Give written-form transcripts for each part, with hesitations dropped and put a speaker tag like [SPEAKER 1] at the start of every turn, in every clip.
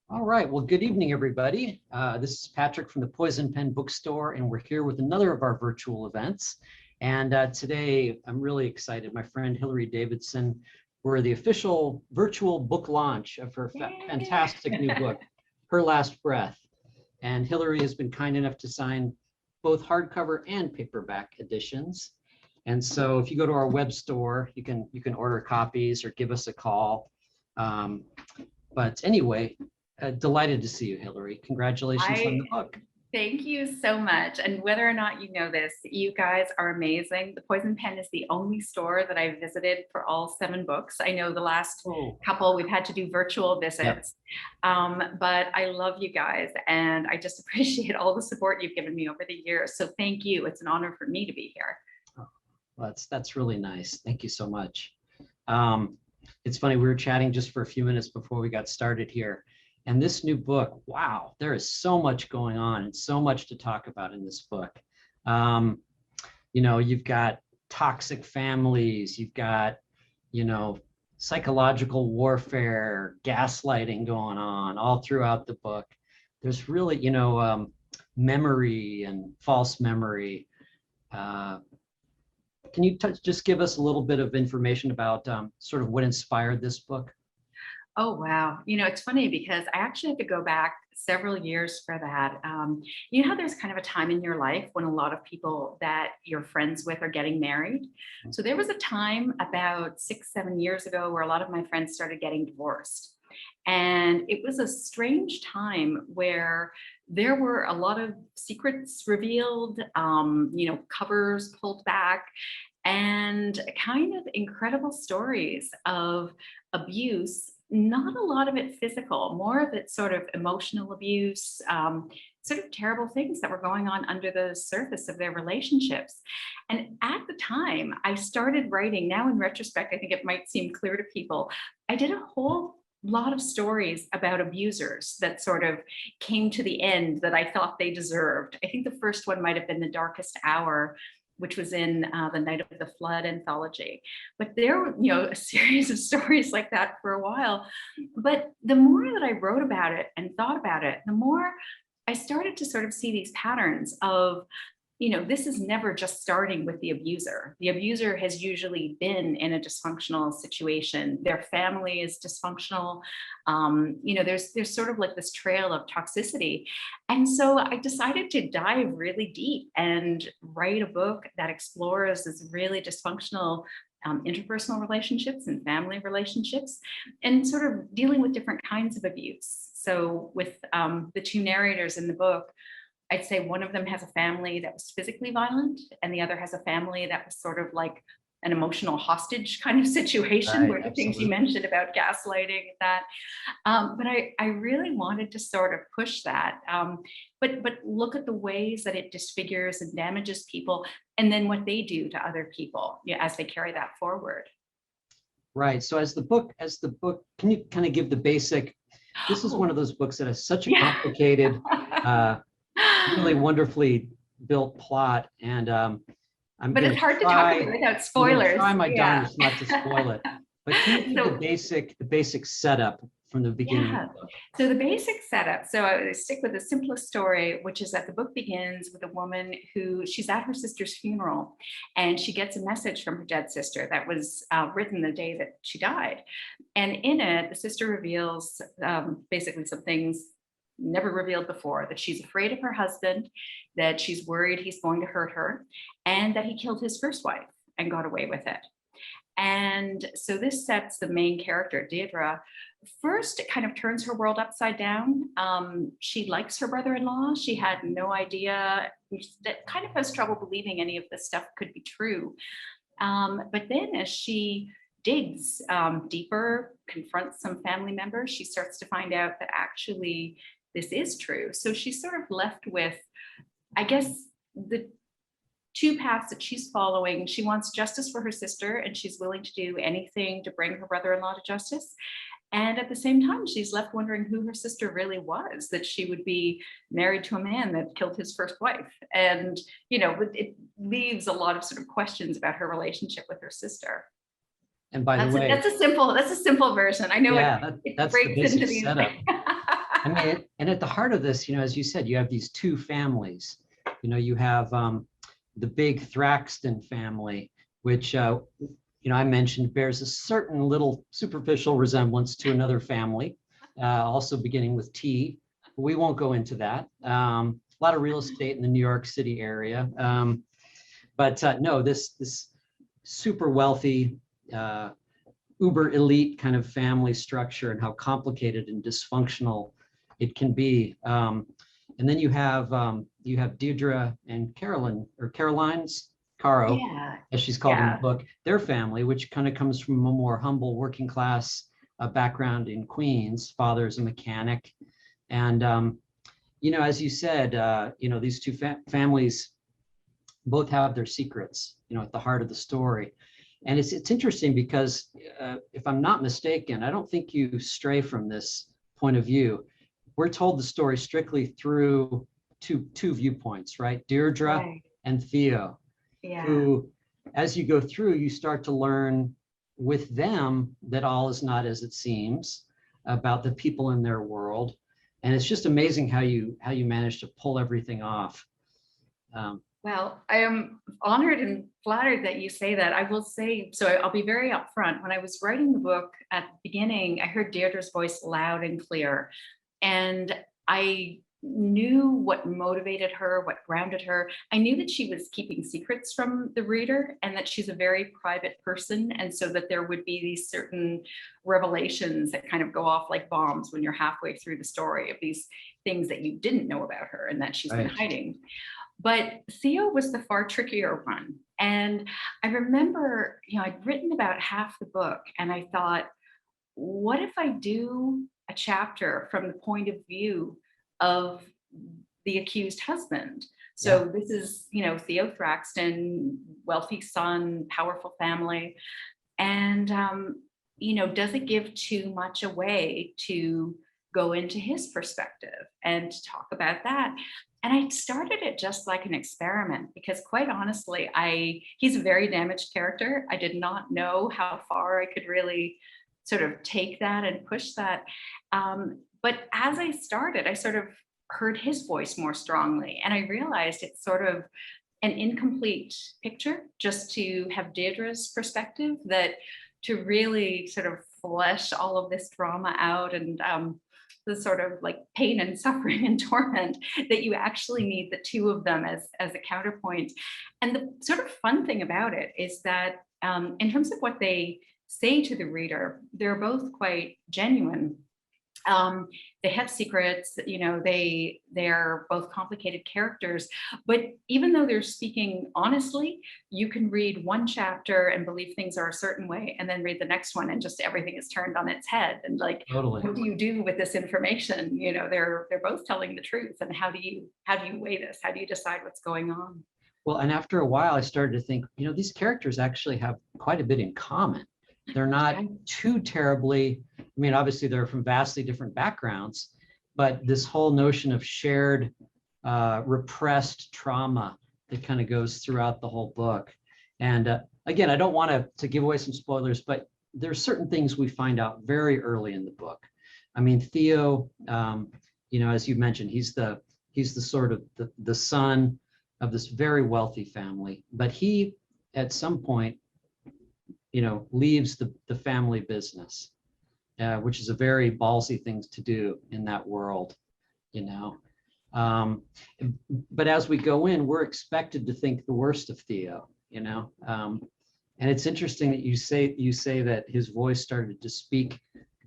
[SPEAKER 1] All right, well, good evening, everybody. This is Patrick from the Poison Pen Bookstore, and we're here with another of our virtual events. And today, I'm really excited. My friend Hilary Davidson, we're the official virtual book launch of her fantastic new book, Her Last Breath. And Hilary has been kind enough to sign both hardcover and paperback editions. And so if you go to our web store, you can order copies or give us a call. But anyway, delighted to see you, Hilary. Congratulations on the book.
[SPEAKER 2] Thank you so much. And whether or not you know this, you guys are amazing. The Poison Pen is the only store that I've visited for all 7 books. I know the last couple we've had to do virtual visits, but I love you guys and I just appreciate all the support you've given me over the years. So thank you. It's an honor for me to be here.
[SPEAKER 1] Well, that's really nice. Thank you so much. It's funny, we were chatting just for a few minutes before we got started here. And this new book, wow, there is so much going on and so much to talk about in this book. You know, you've got toxic families, you've got, you know, psychological warfare, gaslighting going on all throughout the book. There's really, you know, memory and false memory. Can you just give us a little bit of information about sort of what inspired this book?
[SPEAKER 2] Oh, wow. You know, it's funny because I actually have to go back several years for that. You know how there's kind of a time in your life when a lot of people that you're friends with are getting married. So there was a time about 6-7 years ago where a lot of my friends started getting divorced. And it was a strange time where there were a lot of secrets revealed, you know, covers pulled back, and kind of incredible stories of abuse. Not a lot of it physical, more of it sort of emotional abuse, sort of terrible things that were going on under the surface of their relationships. And at the time, I started writing. Now, in retrospect, I think it might seem clear to people. I did a whole lot of stories about abusers that sort of came to the end that I thought they deserved. I think the first one might have been The Darkest Hour, which was in the Night of the Flood anthology. But there were, you know, a series of stories like that for a while. But the more that I wrote about it and thought about it, the more I started to sort of see these patterns of, you know, this is never just starting with the abuser. The abuser has usually been in a dysfunctional situation. Their family is dysfunctional. You know, there's sort of like this trail of toxicity. And so I decided to dive really deep and write a book that explores this really dysfunctional interpersonal relationships and family relationships, and sort of dealing with different kinds of abuse. So with the 2 narrators in the book, I'd say one of them has a family that was physically violent, and the other has a family that was sort of like an emotional hostage kind of situation,
[SPEAKER 1] Right,
[SPEAKER 2] where the things you mentioned about gaslighting and that. But I really wanted to sort of push that, but look at the ways that it disfigures and damages people, and then what they do to other people, yeah, as they carry that forward.
[SPEAKER 1] Right. So as the book, can you kind of give the basic? This is one of those books that has such a complicated, really wonderfully built plot, and
[SPEAKER 2] but it's hard to talk about without spoilers.
[SPEAKER 1] I'm try my darndest not to spoil it. But can you give the basic setup from the beginning of the book?
[SPEAKER 2] So the basic setup, so I stick with the simplest story, which is that the book begins with a woman who, she's at her sister's funeral, and she gets a message from her dead sister that was written the day that she died. And in it, the sister reveals basically some things never revealed before, that she's afraid of her husband, that she's worried he's going to hurt her, and that he killed his first wife and got away with it. And so this sets the main character, Deidre. First, it kind of turns her world upside down. She likes her brother-in-law. She had no idea, that kind of has trouble believing any of this stuff could be true. But then as she digs deeper, confronts some family members, she starts to find out that actually this is true. So she's sort of left with, I guess, the 2 paths that she's following. She wants justice for her sister, and she's willing to do anything to bring her brother-in-law to justice. And at the same time, she's left wondering who her sister really was, that she would be married to a man that killed his first wife. And, you know, it leaves a lot of sort of questions about her relationship with her sister.
[SPEAKER 1] And by the way,
[SPEAKER 2] that's a simple version. I know it
[SPEAKER 1] that's
[SPEAKER 2] breaks
[SPEAKER 1] the basic
[SPEAKER 2] into these.
[SPEAKER 1] setup. I mean, and at the heart of this, as you said, you have these two families. You have the big Thraxton family, which, I mentioned bears a certain little superficial resemblance to another family, also beginning with T. We won't go into that. A lot of real estate in the New York City area. But no, this super wealthy, uber elite kind of family structure and how complicated and dysfunctional it can be. And then you have Deidre and Caroline's Caro,
[SPEAKER 2] Yeah,
[SPEAKER 1] as she's called in the
[SPEAKER 2] yeah,
[SPEAKER 1] book, their family, which kind of comes from a more humble working class background in Queens. Father's a mechanic. And, as you said, these two families both have their secrets, at the heart of the story. And it's interesting because if I'm not mistaken, I don't think you stray from this point of view. We're told the story strictly through two viewpoints, right? Deirdre
[SPEAKER 2] right.
[SPEAKER 1] and Theo,
[SPEAKER 2] Yeah.
[SPEAKER 1] who, as you go through, you start to learn with them that all is not as it seems about the people in their world. And it's just amazing how you manage to pull everything off.
[SPEAKER 2] Well, I am honored and flattered that you say that. I will say, so I'll be very upfront. When I was writing the book at the beginning, I heard Deirdre's voice loud and clear. And I knew what motivated her, what grounded her. I knew that she was keeping secrets from the reader and that she's a very private person. And so that there would be these certain revelations that kind of go off like bombs when you're halfway through the story of these things that you didn't know about her and that she's been
[SPEAKER 1] Right.
[SPEAKER 2] hiding. But Theo was the far trickier one. And I remember, I'd written about half the book and I thought, what if I do a chapter from the point of view of the accused husband?
[SPEAKER 1] Yeah.
[SPEAKER 2] So this is, Theo Thraxton, wealthy son, powerful family. And, does it give too much away to go into his perspective and talk about that? And I started it just like an experiment because quite honestly, he's a very damaged character. I did not know how far I could really sort of take that and push that. But as I started, I sort of heard his voice more strongly. And I realized it's sort of an incomplete picture just to have Deirdre's perspective, that to really sort of flesh all of this drama out and the sort of like pain and suffering and torment, that you actually need the two of them as a counterpoint. And the sort of fun thing about it is that in terms of what they say to the reader, they're both quite genuine. They have secrets, they're both complicated characters, but even though they're speaking honestly, you can read one chapter and believe things are a certain way, and then read the next one and just everything is turned on its head. And like,
[SPEAKER 1] Totally.
[SPEAKER 2] what do you do with this information? They're both telling the truth. And how do you weigh this? How do you decide what's going on?
[SPEAKER 1] Well, and after a while, I started to think, these characters actually have quite a bit in common. They're not too terribly, obviously they're from vastly different backgrounds, but this whole notion of shared repressed trauma that kind of goes throughout the whole book. And again, I don't want to give away some spoilers, but there's certain things we find out very early in the book. Theo, as you mentioned, he's the sort of the son of this very wealthy family, but he at some point leaves the family business, which is a very ballsy thing to do in that world, but as we go in, we're expected to think the worst of Theo, and it's interesting that you say that his voice started to speak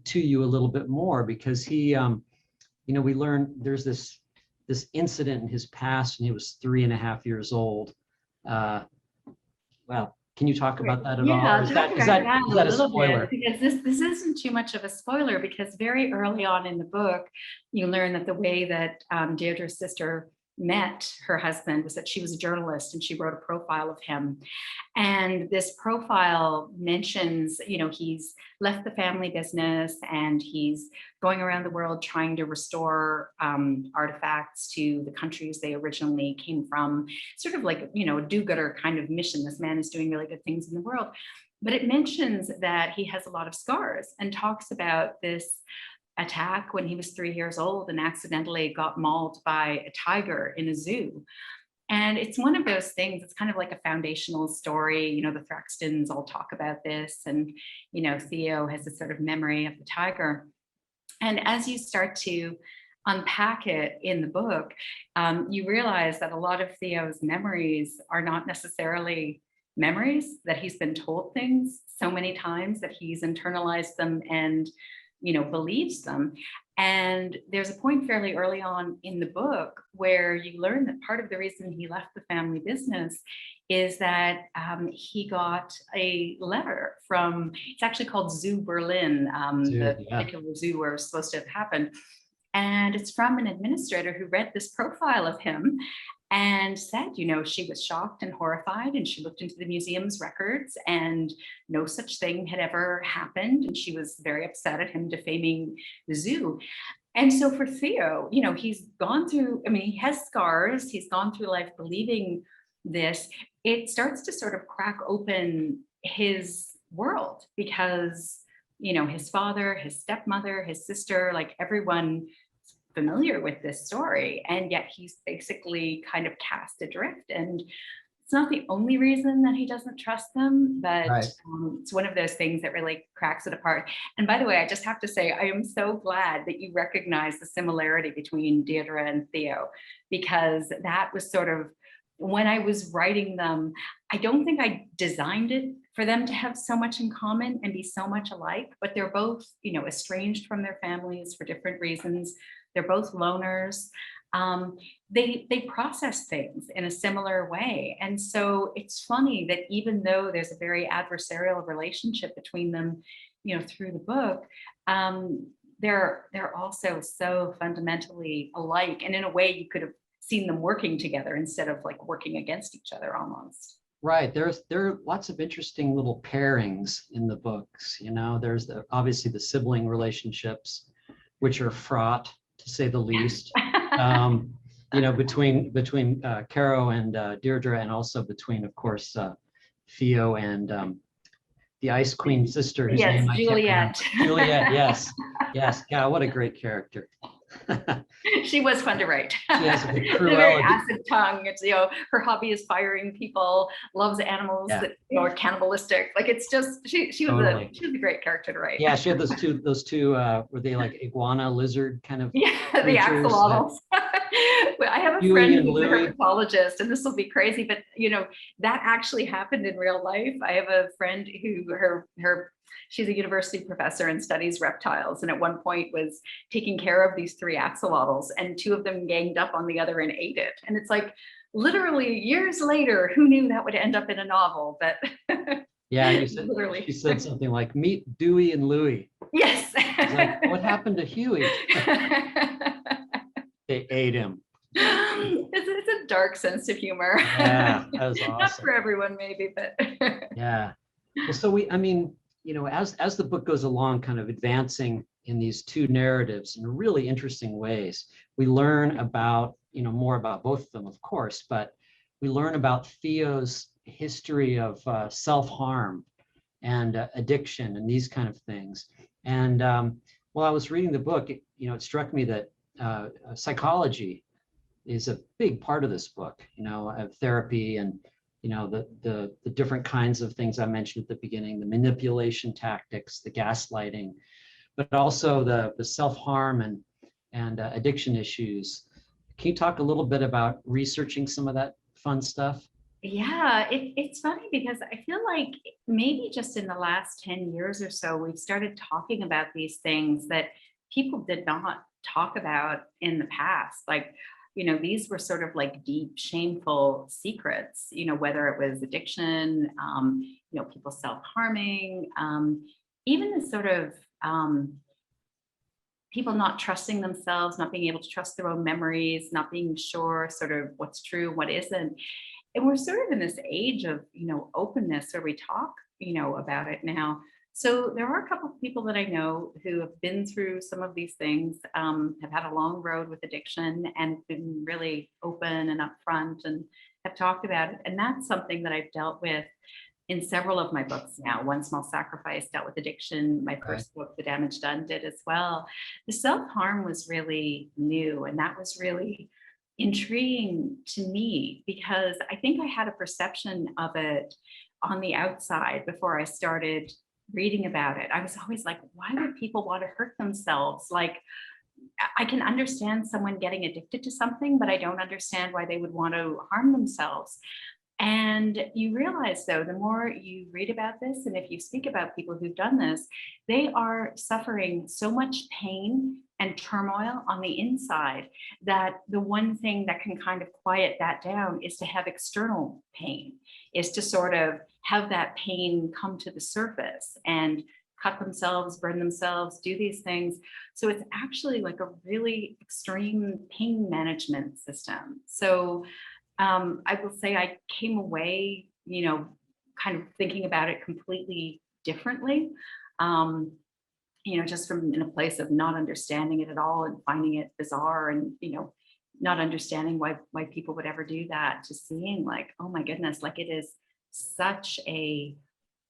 [SPEAKER 1] to you a little bit more because he, we learn there's this incident in his past when he was 3.5 years old. Well, can you talk about that at all?
[SPEAKER 2] Yeah,
[SPEAKER 1] Or
[SPEAKER 2] I'll
[SPEAKER 1] is
[SPEAKER 2] talk
[SPEAKER 1] that
[SPEAKER 2] about that a
[SPEAKER 1] a
[SPEAKER 2] little
[SPEAKER 1] spoiler?
[SPEAKER 2] bit because this isn't too much of a spoiler, because very early on in the book, you learn that the way that Deirdre's sister met her husband was that she was a journalist and she wrote a profile of him. And this profile mentions, he's left the family business and he's going around the world trying to restore artifacts to the countries they originally came from, sort of like, a do-gooder kind of mission. This man is doing really good things in the world. But it mentions that he has a lot of scars and talks about this attack when he was 3 years old and accidentally got mauled by a tiger in a zoo. And it's one of those things, it's kind of like a foundational story. The Thraxtons all talk about this, and, Theo has a sort of memory of the tiger. And as you start to unpack it in the book, you realize that a lot of Theo's memories are not necessarily memories, that he's been told things so many times that he's internalized them and, believes them. And there's a point fairly early on in the book where you learn that part of the reason he left the family business is that he got a letter from, it's actually called Zoo Berlin, the particular zoo where it was supposed to have happened. And it's from an administrator who read this profile of him and said, she was shocked and horrified, and she looked into the museum's records and no such thing had ever happened. And she was very upset at him defaming the zoo. And so for Theo, he's gone through, he has scars, he's gone through life believing this. It starts to sort of crack open his world because, his father, his stepmother, his sister, like everyone familiar with this story, and yet he's basically kind of cast adrift. And it's not the only reason that he doesn't trust them, but it's one of those things that really cracks it apart. And by the way, I just have to say, I am so glad that you recognize the similarity between Deidre and Theo, because that was sort of, when I was writing them, I don't think I designed it for them to have so much in common and be so much alike, but they're both, estranged from their families for different reasons. They're both loners. They process things in a similar way. And so it's funny that even though there's a very adversarial relationship between them, through the book, they're also so fundamentally alike. And in a way, you could have seen them working together instead of like working against each other almost.
[SPEAKER 1] Right. There are lots of interesting little pairings in the books. There's obviously the sibling relationships, which are fraught, to say the least. Between Caro and Deirdre, and also between, of course, Theo and the Ice Queen sister, whose name I
[SPEAKER 2] Juliet.
[SPEAKER 1] can't remember. Juliet, yes. God, what a great character.
[SPEAKER 2] She was fun to write.
[SPEAKER 1] She has a
[SPEAKER 2] very acid tongue. It's, her hobby is firing people, loves animals that are cannibalistic. Like, it's just, she was totally. She was a great character to write.
[SPEAKER 1] Yeah, she had those two were they like iguana lizard kind of
[SPEAKER 2] the axolotls. I have a friend who's a herpetologist, and this will be crazy, but that actually happened in real life. I have a friend who she's a university professor and studies reptiles, and at one point was taking care of these 3 axolotls, and 2 of them ganged up on the other and ate it. And it's like, literally years later, who knew that would end up in a novel? But
[SPEAKER 1] yeah, she said something like, "Meet Dewey and Louie."
[SPEAKER 2] Yes.
[SPEAKER 1] It's like, what happened to Huey? They ate him.
[SPEAKER 2] It's a dark sense of humor.
[SPEAKER 1] Yeah, that was awesome.
[SPEAKER 2] Not for everyone, maybe, but
[SPEAKER 1] yeah. Well, so as the book goes along, kind of advancing in these 2 narratives in really interesting ways, we learn about, more about both of them, of course, but we learn about Theo's history of self-harm and addiction and these kind of things. And while I was reading the book, it struck me that psychology is a big part of this book, of therapy and, the different kinds of things I mentioned at the beginning, the manipulation tactics, the gaslighting, but also the self-harm and addiction issues. Can you talk a little bit about researching some of that fun stuff?
[SPEAKER 2] Yeah, it's funny because I feel like maybe just in the last 10 years or so, we've started talking about these things that people did not talk about in the past. Like, these were sort of like deep, shameful secrets, whether it was addiction, people self-harming, even the sort of people not trusting themselves, not being able to trust their own memories, not being sure sort of what's true, what isn't. And we're sort of in this age of, openness where we talk, about it now. So there are a couple of people that I know who have been through some of these things, have had a long road with addiction and been really open and upfront and have talked about it. And that's something that I've dealt with in several of my books now. One Small Sacrifice dealt with addiction. My
[SPEAKER 1] Right.
[SPEAKER 2] first book, The Damage Done, did as well. The self-harm was really new, and that was really intriguing to me because I think I had a perception of it on the outside before I started reading about it. I was always like, why would people want to hurt themselves? Like, I can understand someone getting addicted to something, but I don't understand why they would want to harm themselves. And you realize, though, the more you read about this, and if you speak about people who've done this, they are suffering so much pain and turmoil on the inside that the one thing that can kind of quiet that down is to have external pain, is to sort of have that pain come to the surface and cut themselves, burn themselves, do these things. So it's actually like a really extreme pain management system. So I will say I came away, kind of thinking about it completely differently. Um, just from in a place of not understanding it at all and finding it bizarre and, not understanding why people would ever do that, to seeing like, oh my goodness, like it is such an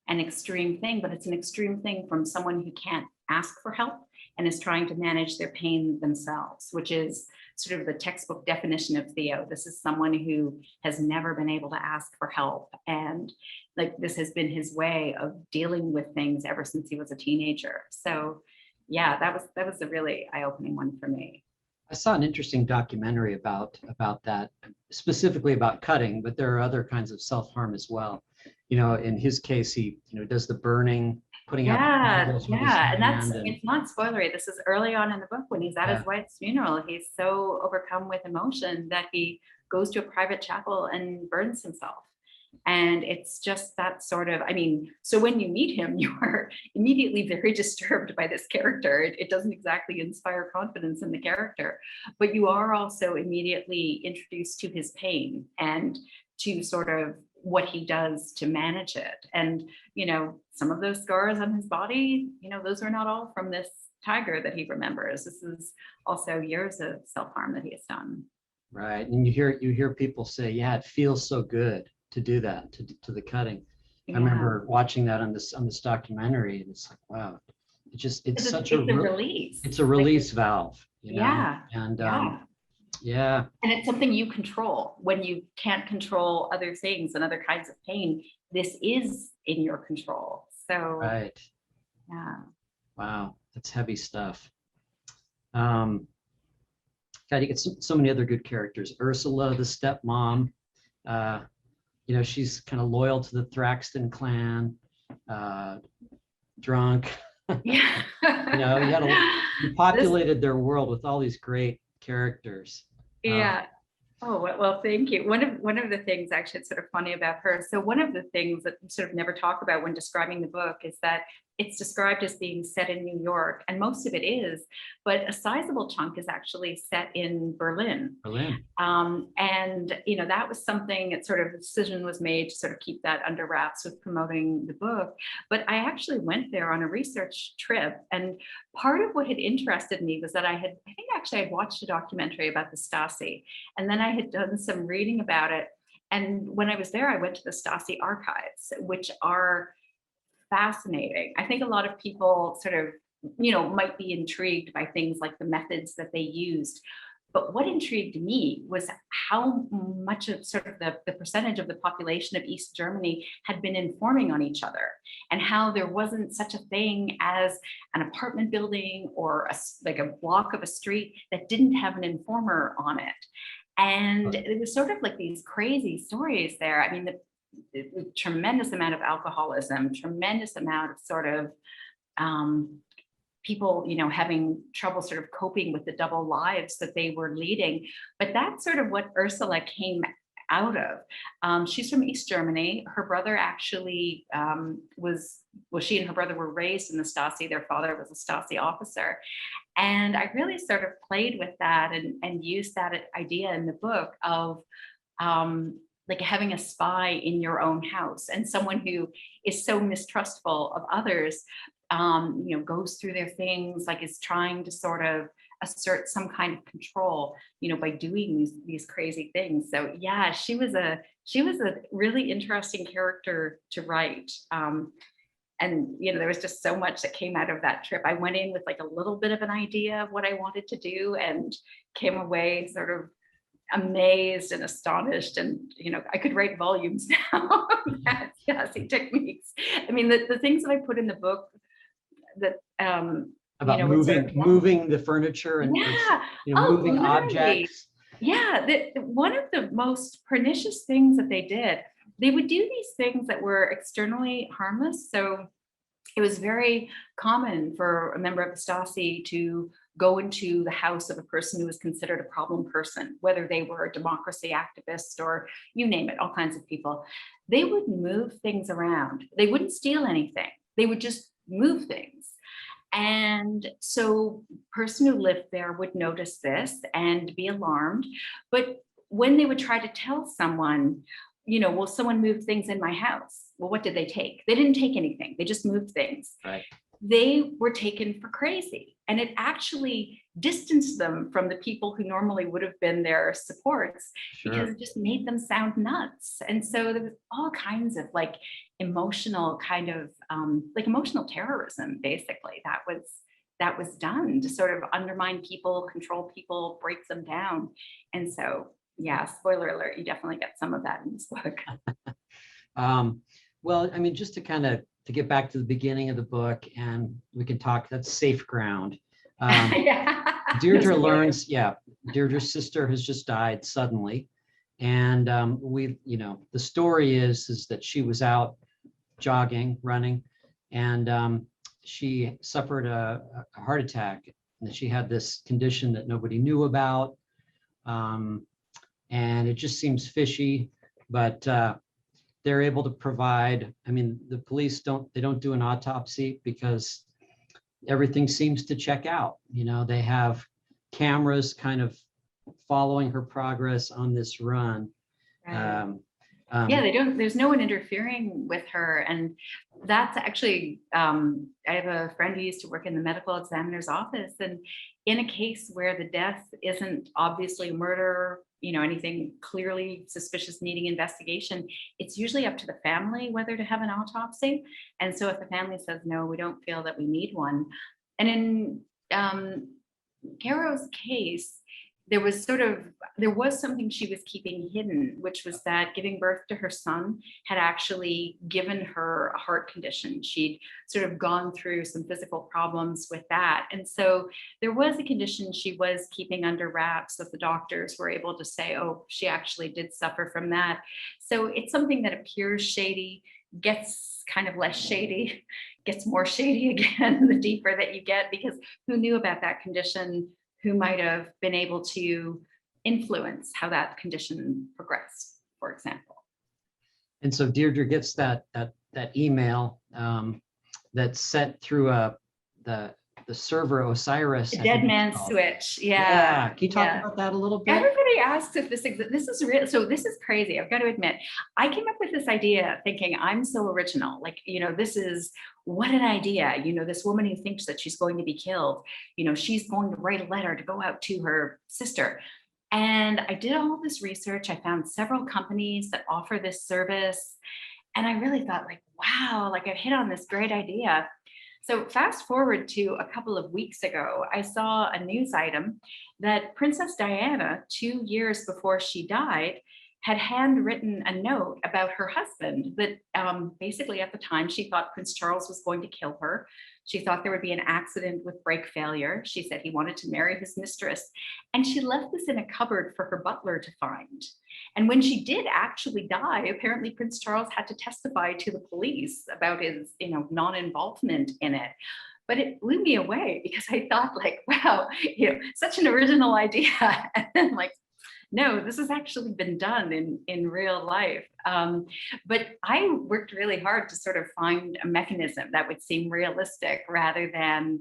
[SPEAKER 2] extreme thing, but it's an extreme thing from someone who can't ask for help and is trying to manage their pain themselves, which is sort of the textbook definition of Theo. This is someone who has never been able to ask for help. And like this has been his way of dealing with things ever since he was a teenager. So yeah, that was a really eye-opening one for me.
[SPEAKER 1] I saw an interesting documentary about that, specifically about cutting, but there are other kinds of self-harm as well. In his case, he, does the burning, putting out the
[SPEAKER 2] Yeah,
[SPEAKER 1] candles with his
[SPEAKER 2] yeah. And
[SPEAKER 1] hand, and
[SPEAKER 2] it's not spoilery. This is early on in the book when he's at
[SPEAKER 1] yeah,
[SPEAKER 2] his wife's funeral. He's so overcome with emotion that he goes to a private chapel and burns himself. And it's just that sort of, so when you meet him, you are immediately very disturbed by this character. It doesn't exactly inspire confidence in the character, but you are also immediately introduced to his pain and to sort of what he does to manage it. And, some of those scars on his body, those are not all from this tiger that he remembers. This is also years of self-harm that he has done.
[SPEAKER 1] right. And you hear people say, yeah, it feels so good to do that, to the cutting. I
[SPEAKER 2] Yeah.
[SPEAKER 1] remember watching that on this documentary, and it's like, wow, it's such
[SPEAKER 2] It's a release.
[SPEAKER 1] it's a
[SPEAKER 2] Like,
[SPEAKER 1] release valve,
[SPEAKER 2] yeah.
[SPEAKER 1] and
[SPEAKER 2] Yeah.
[SPEAKER 1] yeah,
[SPEAKER 2] And it's something you control when you can't control other things and other kinds of pain. This is in your control. So,
[SPEAKER 1] right.
[SPEAKER 2] yeah.
[SPEAKER 1] Wow, that's heavy stuff. Um, God, you get so many other good characters. Ursula, the stepmom, uh, she's kind of loyal to the Thraxton clan, uh, drunk.
[SPEAKER 2] Yeah.
[SPEAKER 1] You
[SPEAKER 2] This,
[SPEAKER 1] populated their world with all these great characters.
[SPEAKER 2] yeah. Oh, well, thank you. One of the things actually, it's sort of funny about her. So one of the things that we sort of never talk about when describing the book is that it's described as being set in New York, and most of it is, but a sizable chunk is actually set in Berlin.
[SPEAKER 1] Berlin.
[SPEAKER 2] And that was something, it sort of, a decision was made to sort of keep that under wraps with promoting the book. But I actually went there on a research trip, and part of what had interested me was that I think actually I'd watched a documentary about the Stasi, and then I had done some reading about it. And when I was there, I went to the Stasi archives, which are fascinating. I think a lot of people sort of, might be intrigued by things like the methods that they used. But what intrigued me was how much of sort of the percentage of the population of East Germany had been informing on each other, and how there wasn't such a thing as an apartment building or like a block of a street that didn't have an informer on it. And it was sort of like these crazy stories there. I mean, the tremendous amount of alcoholism, tremendous amount of sort of people, having trouble sort of coping with the double lives that they were leading. But that's sort of what Ursula came out of. She's from East Germany. Her brother actually she and her brother were raised in the Stasi. Their father was a Stasi officer. And I really sort of played with that and used that idea in the book of like having a spy in your own house, and someone who is so mistrustful of others, goes through their things, like is trying to sort of assert some kind of control, by doing these crazy things. So yeah, she was a really interesting character to write. And there was just so much that came out of that trip. I went in with like a little bit of an idea of what I wanted to do and came away sort of amazed and astonished. And I could write volumes now of Yahtzee techniques. I mean, the things that I put in the book that
[SPEAKER 1] about moving the furniture and
[SPEAKER 2] yeah,
[SPEAKER 1] moving
[SPEAKER 2] literally.
[SPEAKER 1] objects.
[SPEAKER 2] Yeah, one of the most pernicious things that they did, they would do these things that were externally harmless. So it was very common for a member of the Stasi to go into the house of a person who was considered a problem person, whether they were a democracy activist or you name it, all kinds of people. They would move things around. They wouldn't steal anything. They would just move things. And so the person who lived there would notice this and be alarmed. But when they would try to tell someone, well, someone moved things in my house. Well, what did they take? They didn't take anything. They just moved things.
[SPEAKER 1] Right.
[SPEAKER 2] They were taken for crazy. And it actually distanced them from the people who normally would have been their supports,
[SPEAKER 1] Sure.
[SPEAKER 2] because it just made them sound nuts. And so there was all kinds of like emotional emotional terrorism, basically, that was done to sort of undermine people, control people, break them down. And so, yeah, spoiler alert, you definitely get some of that in this book.
[SPEAKER 1] Well, I mean, just to get back to the beginning of the book, and we can talk, that's safe ground.
[SPEAKER 2] Yeah.
[SPEAKER 1] Deidre learns, Deirdre's sister has just died suddenly. And the story is that she was out jogging, running, and she suffered a heart attack, and that she had this condition that nobody knew about. And it just seems fishy, but they're able to provide, I mean, the police don't do an autopsy because everything seems to check out. They have cameras kind of following her progress on this run.
[SPEAKER 2] Right. There's no one interfering with her. And that's actually, I have a friend who used to work in the medical examiner's office, and in a case where the death isn't obviously murder, anything clearly suspicious needing investigation, it's usually up to the family whether to have an autopsy. And so if the family says, no, we don't feel that we need one. And in Caro's case, there was something she was keeping hidden, which was that giving birth to her son had actually given her a heart condition. She'd sort of gone through some physical problems with that. And so there was a condition she was keeping under wraps that the doctors were able to say, oh, she actually did suffer from that. So it's something that appears shady, gets kind of less shady, gets more shady again, the deeper that you get, because who knew about that condition? Who might have been able to influence how that condition progressed, for example.
[SPEAKER 1] And so Deirdre gets that email that's sent through the server Osiris.
[SPEAKER 2] A dead man's switch. Yeah.
[SPEAKER 1] Can you talk about that a little bit?
[SPEAKER 2] Everybody asks if this is real. So this is crazy. I've got to admit, I came up with this idea thinking I'm so original. Like, this is what an idea. This woman who thinks that she's going to be killed, she's going to write a letter to go out to her sister. And I did all this research. I found several companies that offer this service. And I really thought, like, wow, like I've hit on this great idea. So fast forward to a couple of weeks ago, I saw a news item that Princess Diana, 2 years before she died, had handwritten a note about her husband that basically at the time she thought Prince Charles was going to kill her. She thought there would be an accident with brake failure. She said he wanted to marry his mistress. And she left this in a cupboard for her butler to find. And when she did actually die, apparently Prince Charles had to testify to the police about his, non-involvement in it. But it blew me away because I thought, like, wow, such an original idea. And then, like, no, this has actually been done in real life. But I worked really hard to sort of find a mechanism that would seem realistic rather than,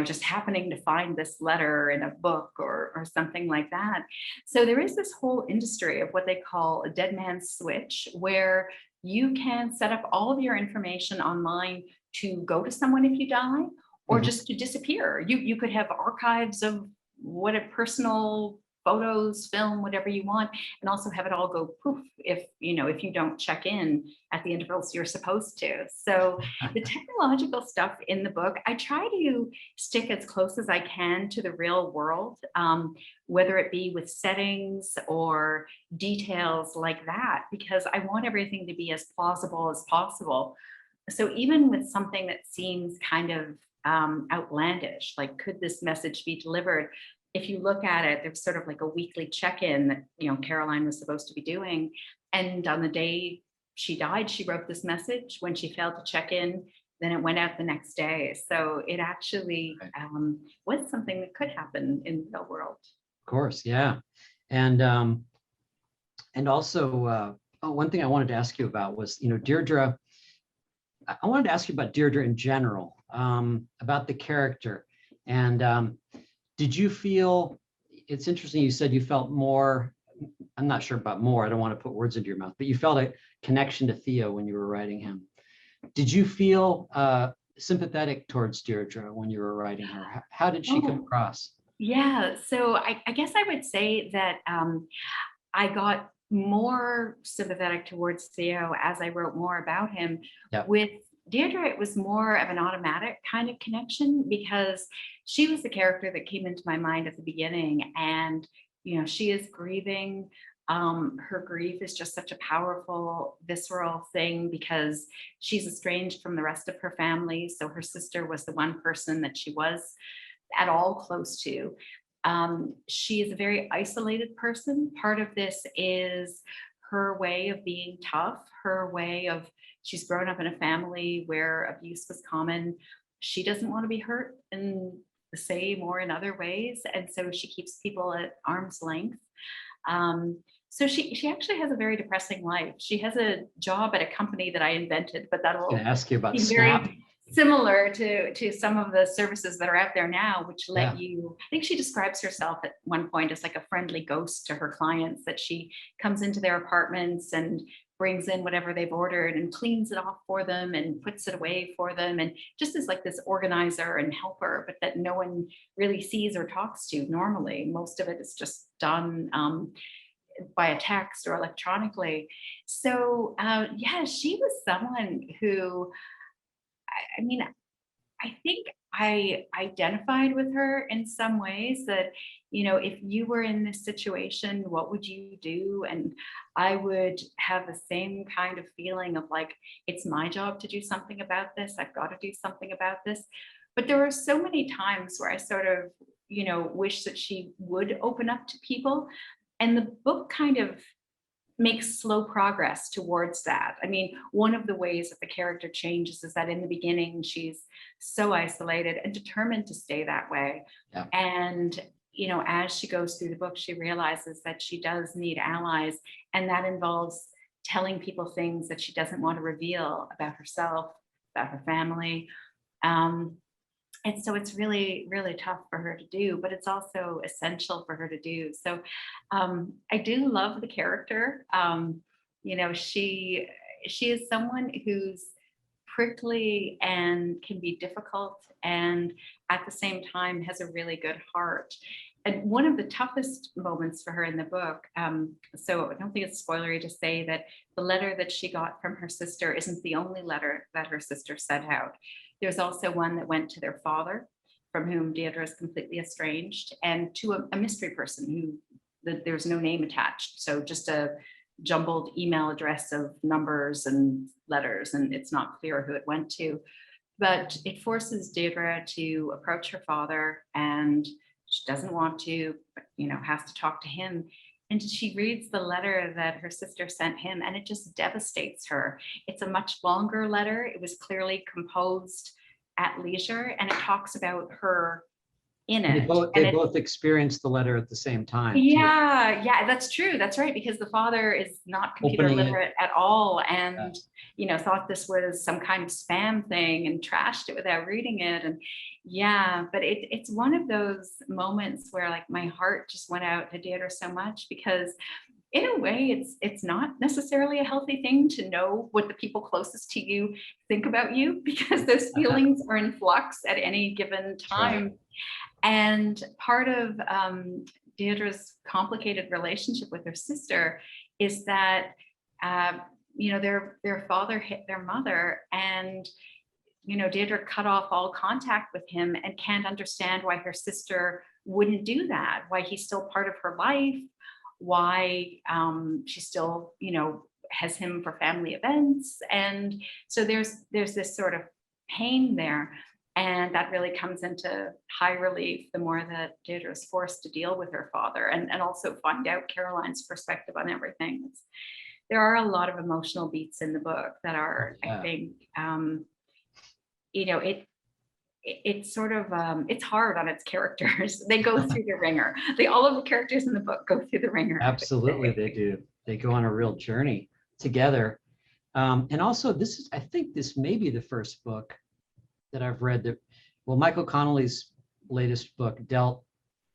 [SPEAKER 2] just happening to find this letter in a book or something like that. So there is this whole industry of what they call a dead man's switch, where you can set up all of your information online to go to someone if you die, or just to disappear. You could have archives of what a personal photos, film, whatever you want, and also have it all go poof if if you don't check in at the intervals you're supposed to. So the technological stuff in the book, I try to stick as close as I can to the real world, whether it be with settings or details like that, because I want everything to be as plausible as possible. So even with something that seems kind of outlandish, like could this message be delivered? If you look at it, there's sort of like a weekly check-in that Caroline was supposed to be doing, and on the day she died, she wrote this message. When she failed to check in, then it went out the next day. So it actually
[SPEAKER 1] Right.
[SPEAKER 2] was something that could happen in the real world.
[SPEAKER 1] Of course, yeah. And also, one thing I wanted to ask you about was, Deirdre. I wanted to ask you about Deirdre in general, about the character. And did you feel, it's interesting, you said you felt more, I'm not sure about more, I don't want to put words into your mouth, but you felt a connection to Theo when you were writing him. Did you feel sympathetic towards Deirdre when you were writing her? How did she come
[SPEAKER 2] Oh,
[SPEAKER 1] across?
[SPEAKER 2] yeah. So I guess I would say that I got more sympathetic towards Theo as I wrote more about him.
[SPEAKER 1] Yeah.
[SPEAKER 2] With Deirdre, it was more of an automatic kind of connection because she was the character that came into my mind at the beginning. And, she is grieving. Her grief is just such a powerful, visceral thing because she's estranged from the rest of her family. So her sister was the one person that she was at all close to. She is a very isolated person. Part of this is her way of being tough, her way of, she's grown up in a family where abuse was common. She doesn't want to be hurt in the same or in other ways. And so she keeps people at arm's length. So she actually has a very depressing life. She has a job at a company that I invented, but
[SPEAKER 1] I was going
[SPEAKER 2] that'll
[SPEAKER 1] to ask you about
[SPEAKER 2] be
[SPEAKER 1] Snap.
[SPEAKER 2] very similar to some of the services that are out there now, which let
[SPEAKER 1] Yeah.
[SPEAKER 2] you, I think she describes herself at one point as like a friendly ghost to her clients, that she comes into their apartments and brings in whatever they've ordered and cleans it off for them and puts it away for them, and just is like this organizer and helper, but that no one really sees or talks to normally. Most of it is just done by a text or electronically. So yeah, she was someone who, I mean, I think I identified with her in some ways that, if you were in this situation, what would you do? And I would have the same kind of feeling of like, it's my job to do something about this. I've got to do something about this. But there were so many times where I sort of, wish that she would open up to people. And the book kind of makes slow progress towards that. I mean, one of the ways that the character changes is that in the beginning, she's so isolated and determined to stay that way.
[SPEAKER 1] Yeah.
[SPEAKER 2] And, as she goes through the book, she realizes that she does need allies. And that involves telling people things that she doesn't want to reveal about herself, about her family. And so it's really, really tough for her to do, but it's also essential for her to do. So I do love the character. She is someone who's prickly and can be difficult, and at the same time has a really good heart. And one of the toughest moments for her in the book, so I don't think it's spoilery to say that the letter that she got from her sister isn't the only letter that her sister sent out. There's also one that went to their father, from whom Deidre is completely estranged, and to a mystery person who there's no name attached. So just a jumbled email address of numbers and letters, and it's not clear who it went to. But it forces Deidre to approach her father, and she doesn't want to, but has to talk to him. And she reads the letter that her sister sent him, and it just devastates her. It's a much longer letter. It was clearly composed at leisure, and it talks about her in
[SPEAKER 1] And
[SPEAKER 2] it.
[SPEAKER 1] they both experienced the letter at the same time, too.
[SPEAKER 2] Yeah, that's true. That's right, because the father is not computer
[SPEAKER 1] Opening it.
[SPEAKER 2] literate at all, and thought this was some kind of spam thing and trashed it without reading it. And yeah, but it's one of those moments where like my heart just went out to Deidre so much, because in a way, it's not necessarily a healthy thing to know what the people closest to you think about you, because those feelings are in flux at any given
[SPEAKER 1] That's right.
[SPEAKER 2] time. And part of Deirdre's complicated relationship with her sister is that uh, their father hit their mother, and Deirdre cut off all contact with him and can't understand why her sister wouldn't do that, why he's still part of her life, why she still, has him for family events. And so there's this sort of pain there. And that really comes into high relief the more that Deirdre is forced to deal with her father, and also find out Caroline's perspective on everything. There are a lot of emotional beats in the book that are, I think, it's sort of it's hard on its characters. They go through the ringer. All of the characters in the book go through the ringer.
[SPEAKER 1] Absolutely, they do. They go on a real journey together. And also, I think this may be the first book that I've read that, well, Michael Connelly's latest book dealt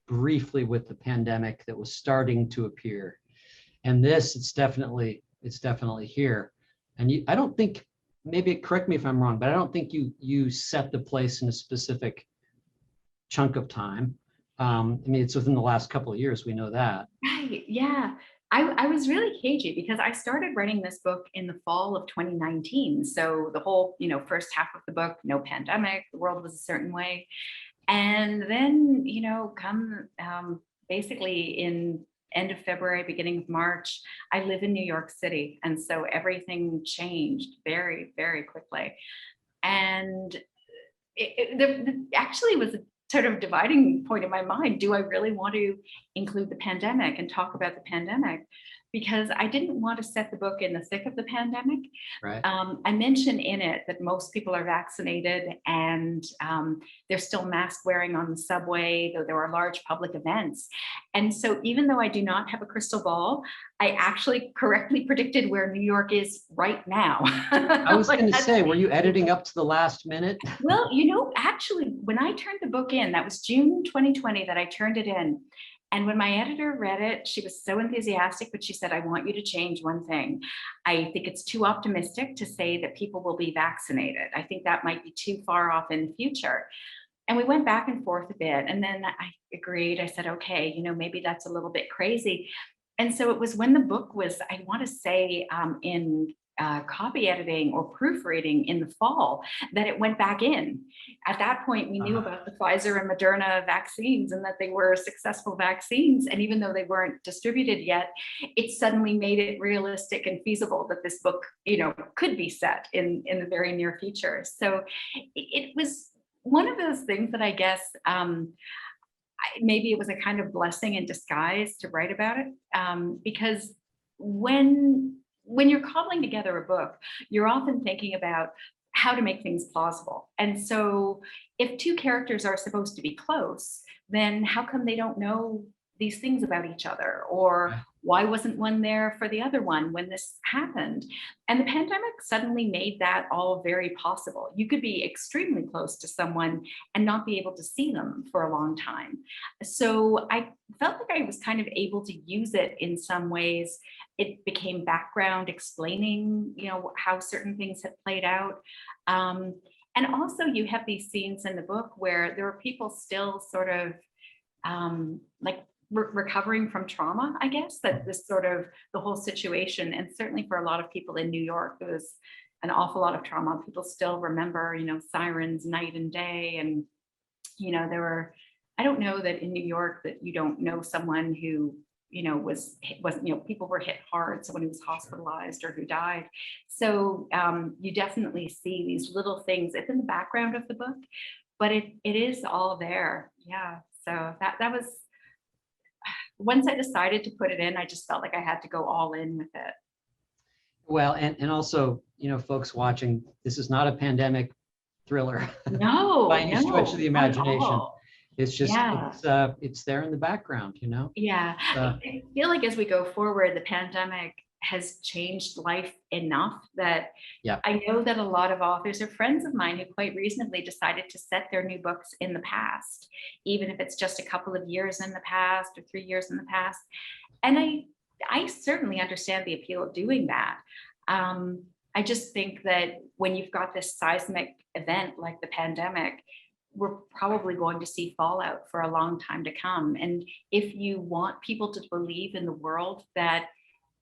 [SPEAKER 1] briefly with the pandemic that was starting to appear. And this, it's definitely here. And I don't think, maybe correct me if I'm wrong, but I don't think you set the place in a specific chunk of time. I mean, it's within the last couple of years, we know that.
[SPEAKER 2] Right, yeah. I was really cagey because I started writing this book in the fall of 2019. So the whole, first half of the book, no pandemic, the world was a certain way. And then, come basically in end of February, beginning of March, I live in New York City. And so everything changed very, very quickly. And actually was a sort of dividing point in my mind. Do I really want to include the pandemic and talk about the pandemic? Because I didn't want to set the book in the thick of the pandemic.
[SPEAKER 1] Right.
[SPEAKER 2] I mention in it that most people are vaccinated, and they're still mask wearing on the subway, though there are large public events. And so even though I do not have a crystal ball, I actually correctly predicted where New York is right now.
[SPEAKER 1] I was going to say, were you editing up to the last minute?
[SPEAKER 2] Well, actually, when I turned the book in, that was June 2020 that I turned it in. And when my editor read it, she was so enthusiastic, but she said, I want you to change one thing. I think it's too optimistic to say that people will be vaccinated. I think that might be too far off in the future. And we went back and forth a bit. And then I agreed. I said, okay, maybe that's a little bit crazy. And so it was when the book was, I want to say, in copy editing or proofreading in the fall, that it went back in. At that point, we knew about the Pfizer and Moderna vaccines and that they were successful vaccines. And even though they weren't distributed yet, it suddenly made it realistic and feasible that this book, could be set in the very near future. So it was one of those things that I guess maybe it was a kind of blessing in disguise to write about it, because when you're cobbling together a book, you're often thinking about how to make things plausible. And so if two characters are supposed to be close, then how come they don't know these things about each other? Or why wasn't one there for the other one when this happened? And the pandemic suddenly made that all very possible. You could be extremely close to someone and not be able to see them for a long time. So I felt like I was kind of able to use it in some ways. It became background explaining, how certain things had played out. And also you have these scenes in the book where there are people still sort of like recovering from trauma, I guess, that this sort of the whole situation. And certainly for a lot of people in New York, there was an awful lot of trauma. People still remember, sirens night and day. And, there were, I don't know that in New York that you don't know someone who, people were hit hard, someone who was hospitalized or who died. So you definitely see these little things. It's in the background of the book, but it is all there. Yeah. So that was, once I decided to put it in, I just felt like I had to go all in with it.
[SPEAKER 1] Well, and also, folks watching, this is not a pandemic thriller.
[SPEAKER 2] No,
[SPEAKER 1] by any stretch of the imagination. It's just,
[SPEAKER 2] yeah.
[SPEAKER 1] it's there in the background,
[SPEAKER 2] Yeah. I feel like as we go forward, the pandemic has changed life enough that I know that a lot of authors are friends of mine who quite reasonably decided to set their new books in the past, even if it's just a couple of years in the past or 3 years in the past. And I certainly understand the appeal of doing that. I just think that when you've got this seismic event like the pandemic, we're probably going to see fallout for a long time to come. And if you want people to believe in the world that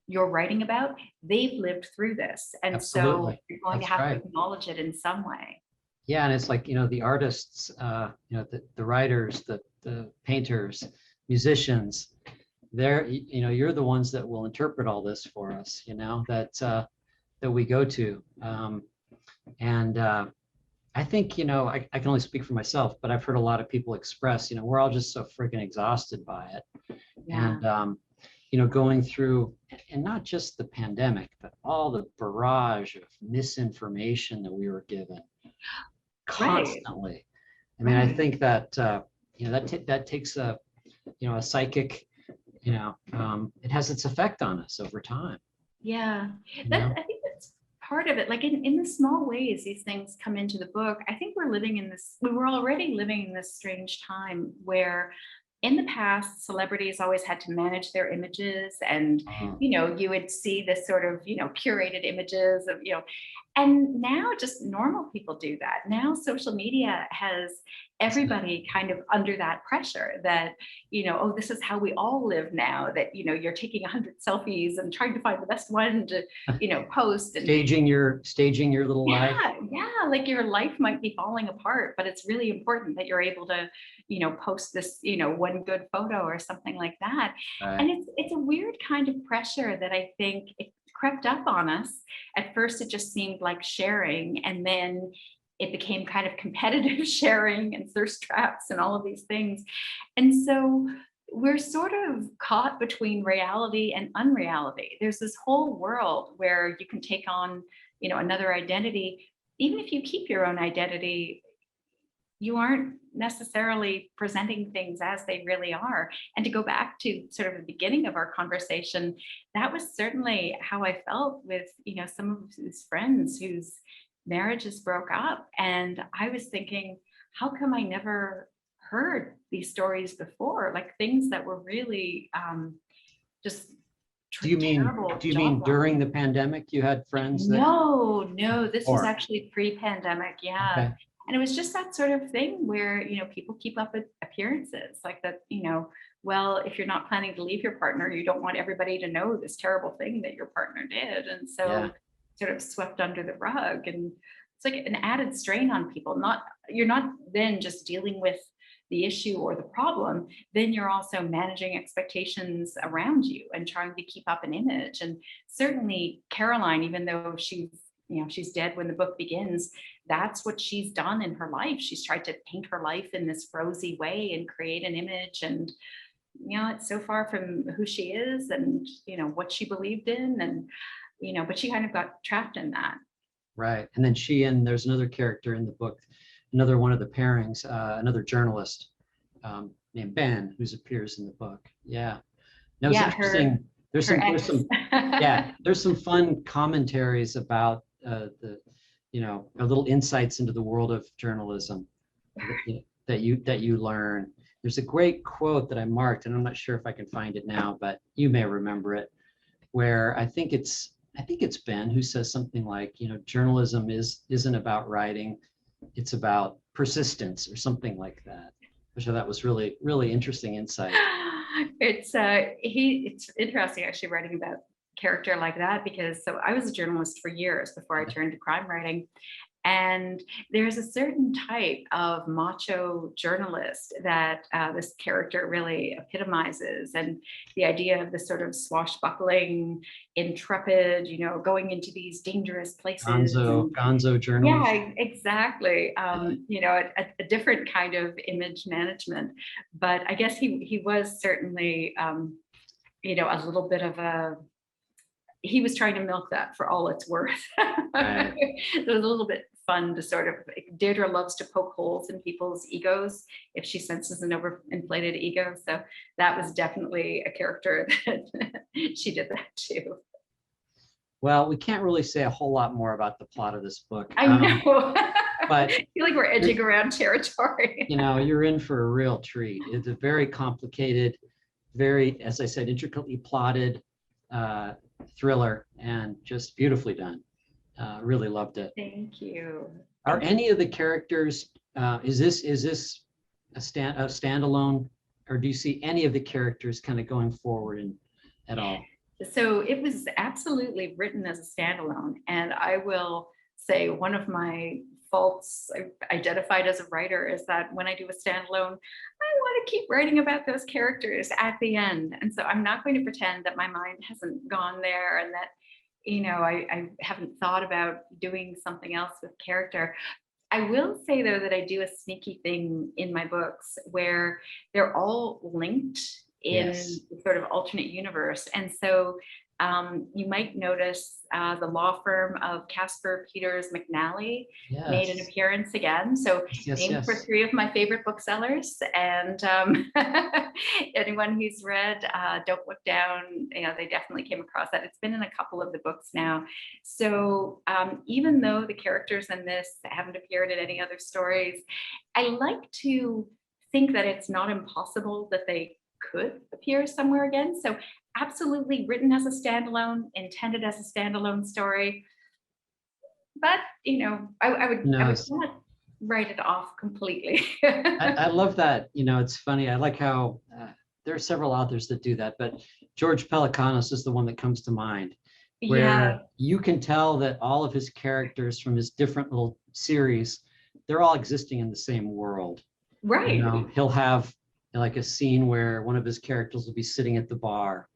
[SPEAKER 2] you're writing about, they've lived through this. And so
[SPEAKER 1] Absolutely.
[SPEAKER 2] you're going to
[SPEAKER 1] That's
[SPEAKER 2] have to
[SPEAKER 1] right.
[SPEAKER 2] acknowledge it in some way.
[SPEAKER 1] Yeah, and it's like, the artists, the writers, the painters, musicians, you're the ones that will interpret all this for us, that we go to. And I think, I can only speak for myself, but I've heard a lot of people express, we're all just so freaking exhausted by it.
[SPEAKER 2] Yeah.
[SPEAKER 1] And, going through, and not just the pandemic, but all the barrage of misinformation that we were given
[SPEAKER 2] Right.
[SPEAKER 1] constantly. I mean, I
[SPEAKER 2] Right.
[SPEAKER 1] think that, that takes a psychic, it has its effect on us over time.
[SPEAKER 2] Yeah.
[SPEAKER 1] You
[SPEAKER 2] That,
[SPEAKER 1] know?
[SPEAKER 2] I think that's part of it. Like in the small ways these things come into the book. I think we were already living in this strange time where in the past, celebrities always had to manage their images, and
[SPEAKER 1] Uh,
[SPEAKER 2] you would see this sort of curated images of and now just normal people do that. Now social media has everybody kind of under that pressure that oh, this is how we all live now, that you're taking 100 selfies and trying to find the best one to post. And
[SPEAKER 1] staging your little life.
[SPEAKER 2] yeah, like your life might be falling apart, but it's really important that you're able to, post this, one good photo or something like that.
[SPEAKER 1] Right.
[SPEAKER 2] And it's a weird kind of pressure that I think it crept up on us. At first, it just seemed like sharing, and then it became kind of competitive sharing and thirst traps and all of these things. And so we're sort of caught between reality and unreality. There's this whole world where you can take on, another identity. Even if you keep your own identity, you aren't necessarily presenting things as they really are. And to go back to sort of the beginning of our conversation, that was certainly how I felt with, some of his friends whose marriages broke up. And I was thinking, how come I never heard these stories before? Like things that were really just
[SPEAKER 1] Do you mean
[SPEAKER 2] terrible
[SPEAKER 1] do you
[SPEAKER 2] job
[SPEAKER 1] mean during
[SPEAKER 2] losses.
[SPEAKER 1] the pandemic you had friends that
[SPEAKER 2] No, this was
[SPEAKER 1] or
[SPEAKER 2] actually pre-pandemic. Yeah.
[SPEAKER 1] okay.
[SPEAKER 2] And it was just that sort of thing where, people keep up with appearances like that, well, if you're not planning to leave your partner, you don't want everybody to know this terrible thing that your partner did. And
[SPEAKER 1] Yeah.
[SPEAKER 2] so sort of swept under the rug. And it's like an added strain on people. You're not then just dealing with the issue or the problem, then you're also managing expectations around you and trying to keep up an image. And certainly Caroline, even though she's dead when the book begins, that's what she's done in her life. She's tried to paint her life in this rosy way and create an image. And it's so far from who she is and what she believed in. And but she kind of got trapped in that.
[SPEAKER 1] Right. And then there's another character in the book, another one of the pairings, another journalist named Ben, who appears in the book. Yeah. Now it's
[SPEAKER 2] Yeah,
[SPEAKER 1] interesting. There's
[SPEAKER 2] her
[SPEAKER 1] some, there's
[SPEAKER 2] ex.
[SPEAKER 1] some, yeah, there's some fun commentaries about little insights into the world of journalism that you learn. There's a great quote that I marked, and I'm not sure if I can find it now, but you may remember it, where I think it's Ben who says something like, journalism isn't about writing, it's about persistence or something like that, which I thought was really, really interesting insight.
[SPEAKER 2] It's interesting actually writing about character like that, because so I was a journalist for years before I turned to crime writing. And there's a certain type of macho journalist that this character really epitomizes. And the idea of this sort of swashbuckling, intrepid, going into these dangerous places.
[SPEAKER 1] Gonzo journalist.
[SPEAKER 2] Yeah, exactly. A different kind of image management. But I guess he was certainly, a little bit of he was trying to milk that for all it's worth.
[SPEAKER 1] Right.
[SPEAKER 2] It was a little bit fun to sort of, Deirdre loves to poke holes in people's egos if she senses an overinflated ego. So that was definitely a character that she did that too.
[SPEAKER 1] Well, we can't really say a whole lot more about the plot of this book.
[SPEAKER 2] I know.
[SPEAKER 1] But
[SPEAKER 2] I feel like we're edging around territory.
[SPEAKER 1] you're in for a real treat. It's a very complicated, very, as I said, intricately plotted, thriller and just beautifully done. Really loved it.
[SPEAKER 2] Thank you.
[SPEAKER 1] Are
[SPEAKER 2] Thank you.
[SPEAKER 1] any of the characters, is this a standalone, or do you see any of the characters kind of going forward at all?
[SPEAKER 2] So it was absolutely written as a standalone. And I will say one of my faults identified as a writer is that when I do a standalone, I want to keep writing about those characters at the end. And so I'm not going to pretend that my mind hasn't gone there and that, I haven't thought about doing something else with character. I will say though that I do a sneaky thing in my books where they're all linked in
[SPEAKER 1] Yes.
[SPEAKER 2] sort of alternate universe. And so you might notice the law firm of Casper Peters McNally made an
[SPEAKER 1] Yes.
[SPEAKER 2] appearance again. So
[SPEAKER 1] Yes. Yes.
[SPEAKER 2] named for
[SPEAKER 1] Yes.
[SPEAKER 2] 3 of my favorite booksellers. And anyone who's read Don't Look Down, they definitely came across that. It's been in a couple of the books now. So even though the characters in this haven't appeared in any other stories, I like to think that it's not impossible that they could appear somewhere again. So absolutely written as a standalone, intended as a standalone story. But I would
[SPEAKER 1] Knows.
[SPEAKER 2] not write it off completely.
[SPEAKER 1] I love that. It's funny. I like how there are several authors that do that, but George Pelecanos is the one that comes to mind,
[SPEAKER 2] Yeah,
[SPEAKER 1] where you can tell that all of his characters from his different little series, they're all existing in the same world.
[SPEAKER 2] right.
[SPEAKER 1] He'll have like a scene where one of his characters will be sitting at the bar,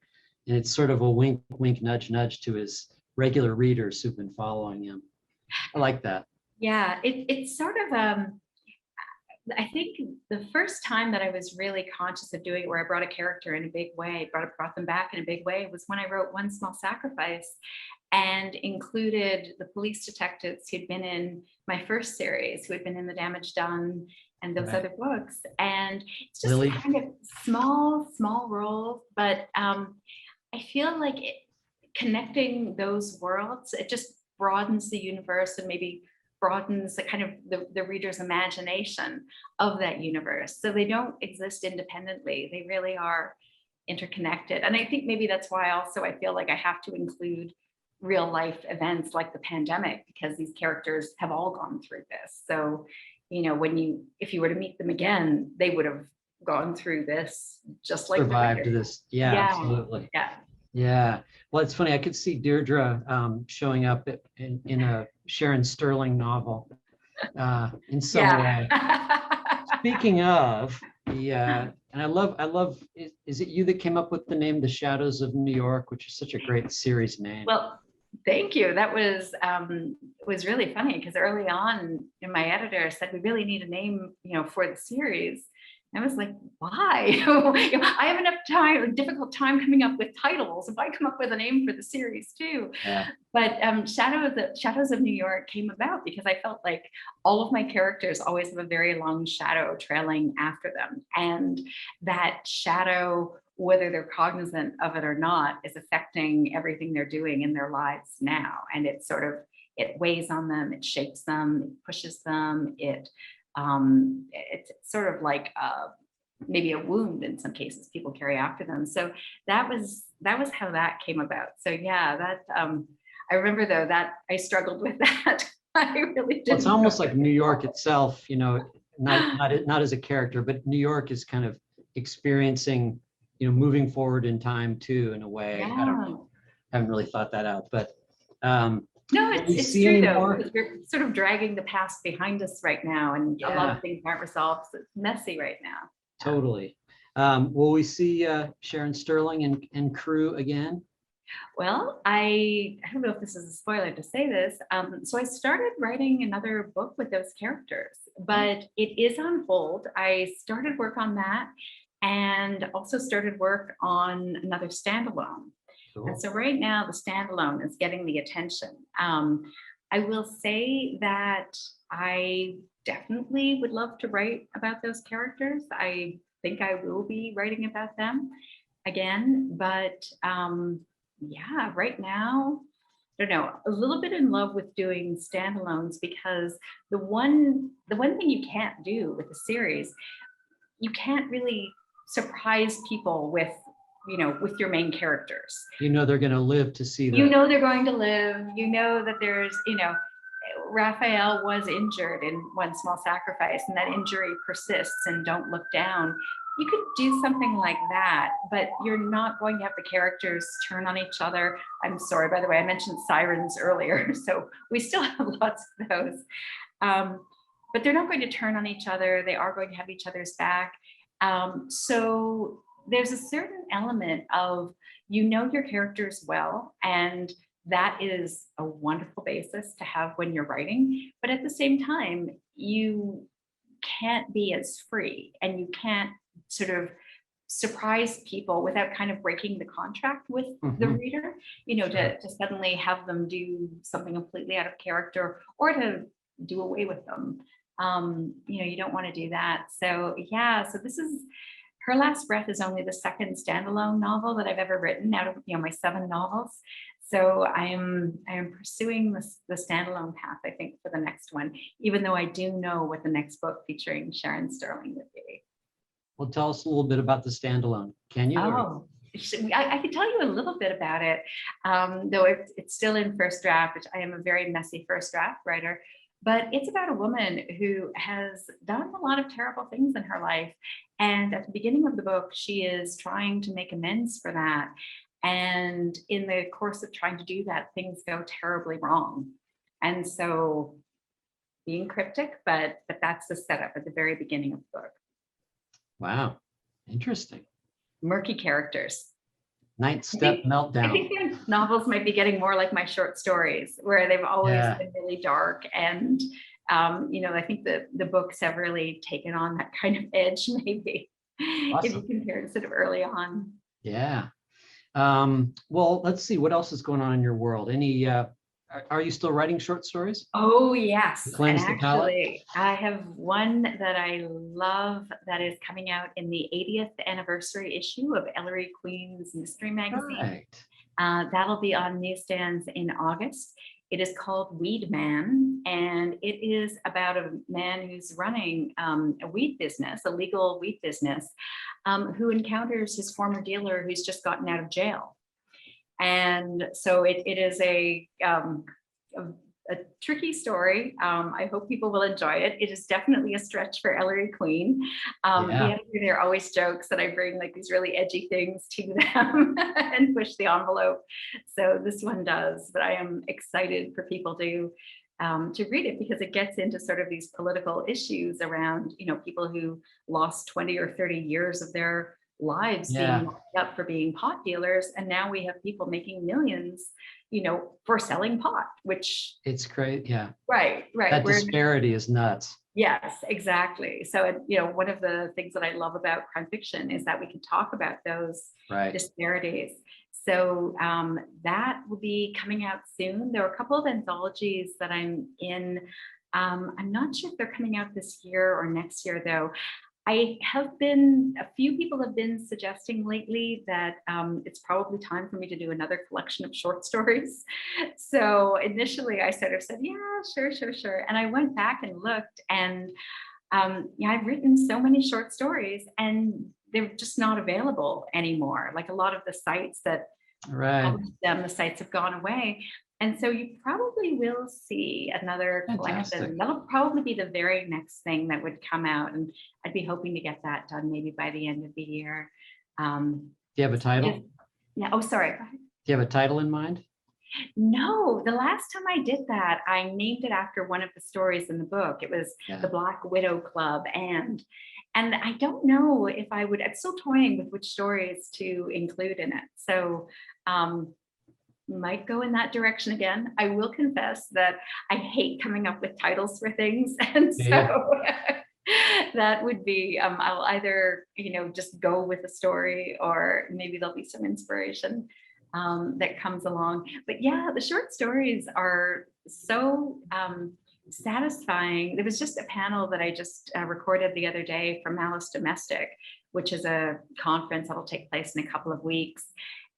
[SPEAKER 1] and it's sort of a wink, wink, nudge, nudge to his regular readers who've been following him. I like that.
[SPEAKER 2] Yeah, it's sort of I think the first time that I was really conscious of doing it, where I brought a character in a big way, brought them back in a big way, was when I wrote One Small Sacrifice and included the police detectives who'd been in my first series, who had been in The Damage Done and those
[SPEAKER 1] Right.
[SPEAKER 2] other books. And it's just
[SPEAKER 1] Lily.
[SPEAKER 2] kind of small roles, but I feel like connecting those worlds, it just broadens the universe and maybe broadens the kind of the reader's imagination of that universe. So they don't exist independently. They really are interconnected. And I think maybe that's why also I feel like I have to include real life events like the pandemic, because these characters have all gone through this. So, if you were to meet them again, they would have gone through this just like the
[SPEAKER 1] Survived
[SPEAKER 2] reader.
[SPEAKER 1] this. Yeah,
[SPEAKER 2] Yeah,
[SPEAKER 1] absolutely.
[SPEAKER 2] yeah.
[SPEAKER 1] Yeah. Well, it's funny. I could see Deirdre showing up in a Sharon Sterling novel in some way.
[SPEAKER 2] Yeah.
[SPEAKER 1] Speaking of and I love, is it you that came up with the name The Shadows of New York, which is such a great series name?
[SPEAKER 2] Well, thank you. That was really funny because early on, my editor said we really need a name, for the series. And I was like, why? I have enough time, difficult time coming up with titles. If I come up with a name for the series too.
[SPEAKER 1] Yeah.
[SPEAKER 2] But Shadows of New York came about because I felt like all of my characters always have a very long shadow trailing after them. And that shadow, whether they're cognizant of it or not, is affecting everything they're doing in their lives now. And it weighs on them, it shapes them, it pushes them, it's sort of like maybe a wound in some cases people carry after them. So that was how that came about. So yeah, that I remember though that I struggled with that. I really did.
[SPEAKER 1] Well, it's almost like New York itself, not as a character, but New York is kind of experiencing, moving forward in time too, in a way.
[SPEAKER 2] Yeah.
[SPEAKER 1] I don't know. I haven't really thought that out, but
[SPEAKER 2] no,
[SPEAKER 1] do we
[SPEAKER 2] it's
[SPEAKER 1] see
[SPEAKER 2] true
[SPEAKER 1] any
[SPEAKER 2] though,
[SPEAKER 1] more?
[SPEAKER 2] because we're sort of dragging the past behind us right now, and a lot
[SPEAKER 1] Yeah.
[SPEAKER 2] of things aren't resolved. So it's messy right now.
[SPEAKER 1] Totally. Will we see Sharon Sterling and crew again?
[SPEAKER 2] Well, I don't know if this is a spoiler to say this. So I started writing another book with those characters, but it is on hold. I started work on that and also started work on another standalone.
[SPEAKER 1] Cool.
[SPEAKER 2] And so right now the standalone is getting the attention. I will say that I definitely would love to write about those characters. I think I will be writing about them again, but yeah, right now, I don't know, a little bit in love with doing standalones, because the one thing you can't do with a series, you can't really surprise people with with your main characters.
[SPEAKER 1] You know they're going to live to see
[SPEAKER 2] You
[SPEAKER 1] that.
[SPEAKER 2] know they're going to live. You know that there's, Raphael was injured in One Small Sacrifice, and that injury persists, and Don't Look Down. You could do something like that, but you're not going to have the characters turn on each other. I'm sorry, by the way, I mentioned sirens earlier, so we still have lots of those. But they're not going to turn on each other. They are going to have each other's back. So there's a certain element of, your characters well, and that is a wonderful basis to have when you're writing. But at the same time, you can't be as free, and you can't sort of surprise people without kind of breaking the contract with the reader, to suddenly have them do something completely out of character, or to do away with them. You don't want to do that. So so this is Her Last Breath is only the second standalone novel that I've ever written out of my 7 novels. So I am pursuing the standalone path, I think, for the next one, even though I do know what the next book featuring Sharon Sterling would be.
[SPEAKER 1] Well, tell us a little bit about the standalone. Can you?
[SPEAKER 2] Oh, I could tell you a little bit about it, though it's still in first draft, which I am a very messy first draft writer. But it's about a woman who has done a lot of terrible things in her life. And at the beginning of the book, she is trying to make amends for that. And in the course of trying to do that, things go terribly wrong. And so, being cryptic, but that's the setup at the very beginning of the book.
[SPEAKER 1] Wow. Interesting.
[SPEAKER 2] Murky characters.
[SPEAKER 1] Ninth Step Meltdown.
[SPEAKER 2] I think their novels might be getting more like my short stories, where they've always been really dark. And, I think the books have really taken on that kind of edge, maybe, if you compare it sort of early on.
[SPEAKER 1] Yeah. Well, let's see. What else is going on in your world? Are you still writing short stories?
[SPEAKER 2] Oh, yes.
[SPEAKER 1] Cleanse
[SPEAKER 2] and
[SPEAKER 1] the palate?
[SPEAKER 2] actually, I have one that I love that is coming out in the 80th anniversary issue of Ellery Queen's Mystery Magazine.
[SPEAKER 1] Right.
[SPEAKER 2] That'll be on newsstands in August. It is called Weed Man, and it is about a man who's running a weed business, a legal weed business, who encounters his former dealer who's just gotten out of jail. And so it is a tricky story. I hope people will enjoy it. It is definitely a stretch for Ellery Queen. The editor there always jokes that I bring like these really edgy things to them and push the envelope. So this one does, but I am excited for people to read it, because it gets into sort of these political issues around, people who lost 20 or 30 years of their lives being locked up for being pot dealers, and now we have people making millions for selling pot, which
[SPEAKER 1] it's great.
[SPEAKER 2] right
[SPEAKER 1] That disparity is nuts.
[SPEAKER 2] Yes, exactly. So one of the things that I love about crime fiction is that we can talk about those disparities. So that will be coming out soon. There are a couple of anthologies that I'm in. I'm not sure if they're coming out this year or next year, though. A few people have been suggesting lately that it's probably time for me to do another collection of short stories. So initially I sort of said, yeah, sure. And I went back and looked, and I've written so many short stories, and they're just not available anymore. Like a lot of the sites that published them, the sites have gone away. And so you probably will see another collection. That'll probably be the very next thing that would come out. And I'd be hoping to get that done maybe by the end of the year.
[SPEAKER 1] Do you have a title?
[SPEAKER 2] Yeah. Oh, sorry.
[SPEAKER 1] Do you have a title in mind?
[SPEAKER 2] No, the last time I did that, I named it after one of the stories in the book. It was The Black Widow Club. And I don't know if I would, I'm still toying with which stories to include in it. So, might go in that direction again. I will confess that I hate coming up with titles for things. And so that would be, I'll either, just go with the story, or maybe there'll be some inspiration that comes along. But the short stories are so satisfying. There was just a panel that I just recorded the other day from Malice Domestic, which is a conference that will take place in a couple of weeks.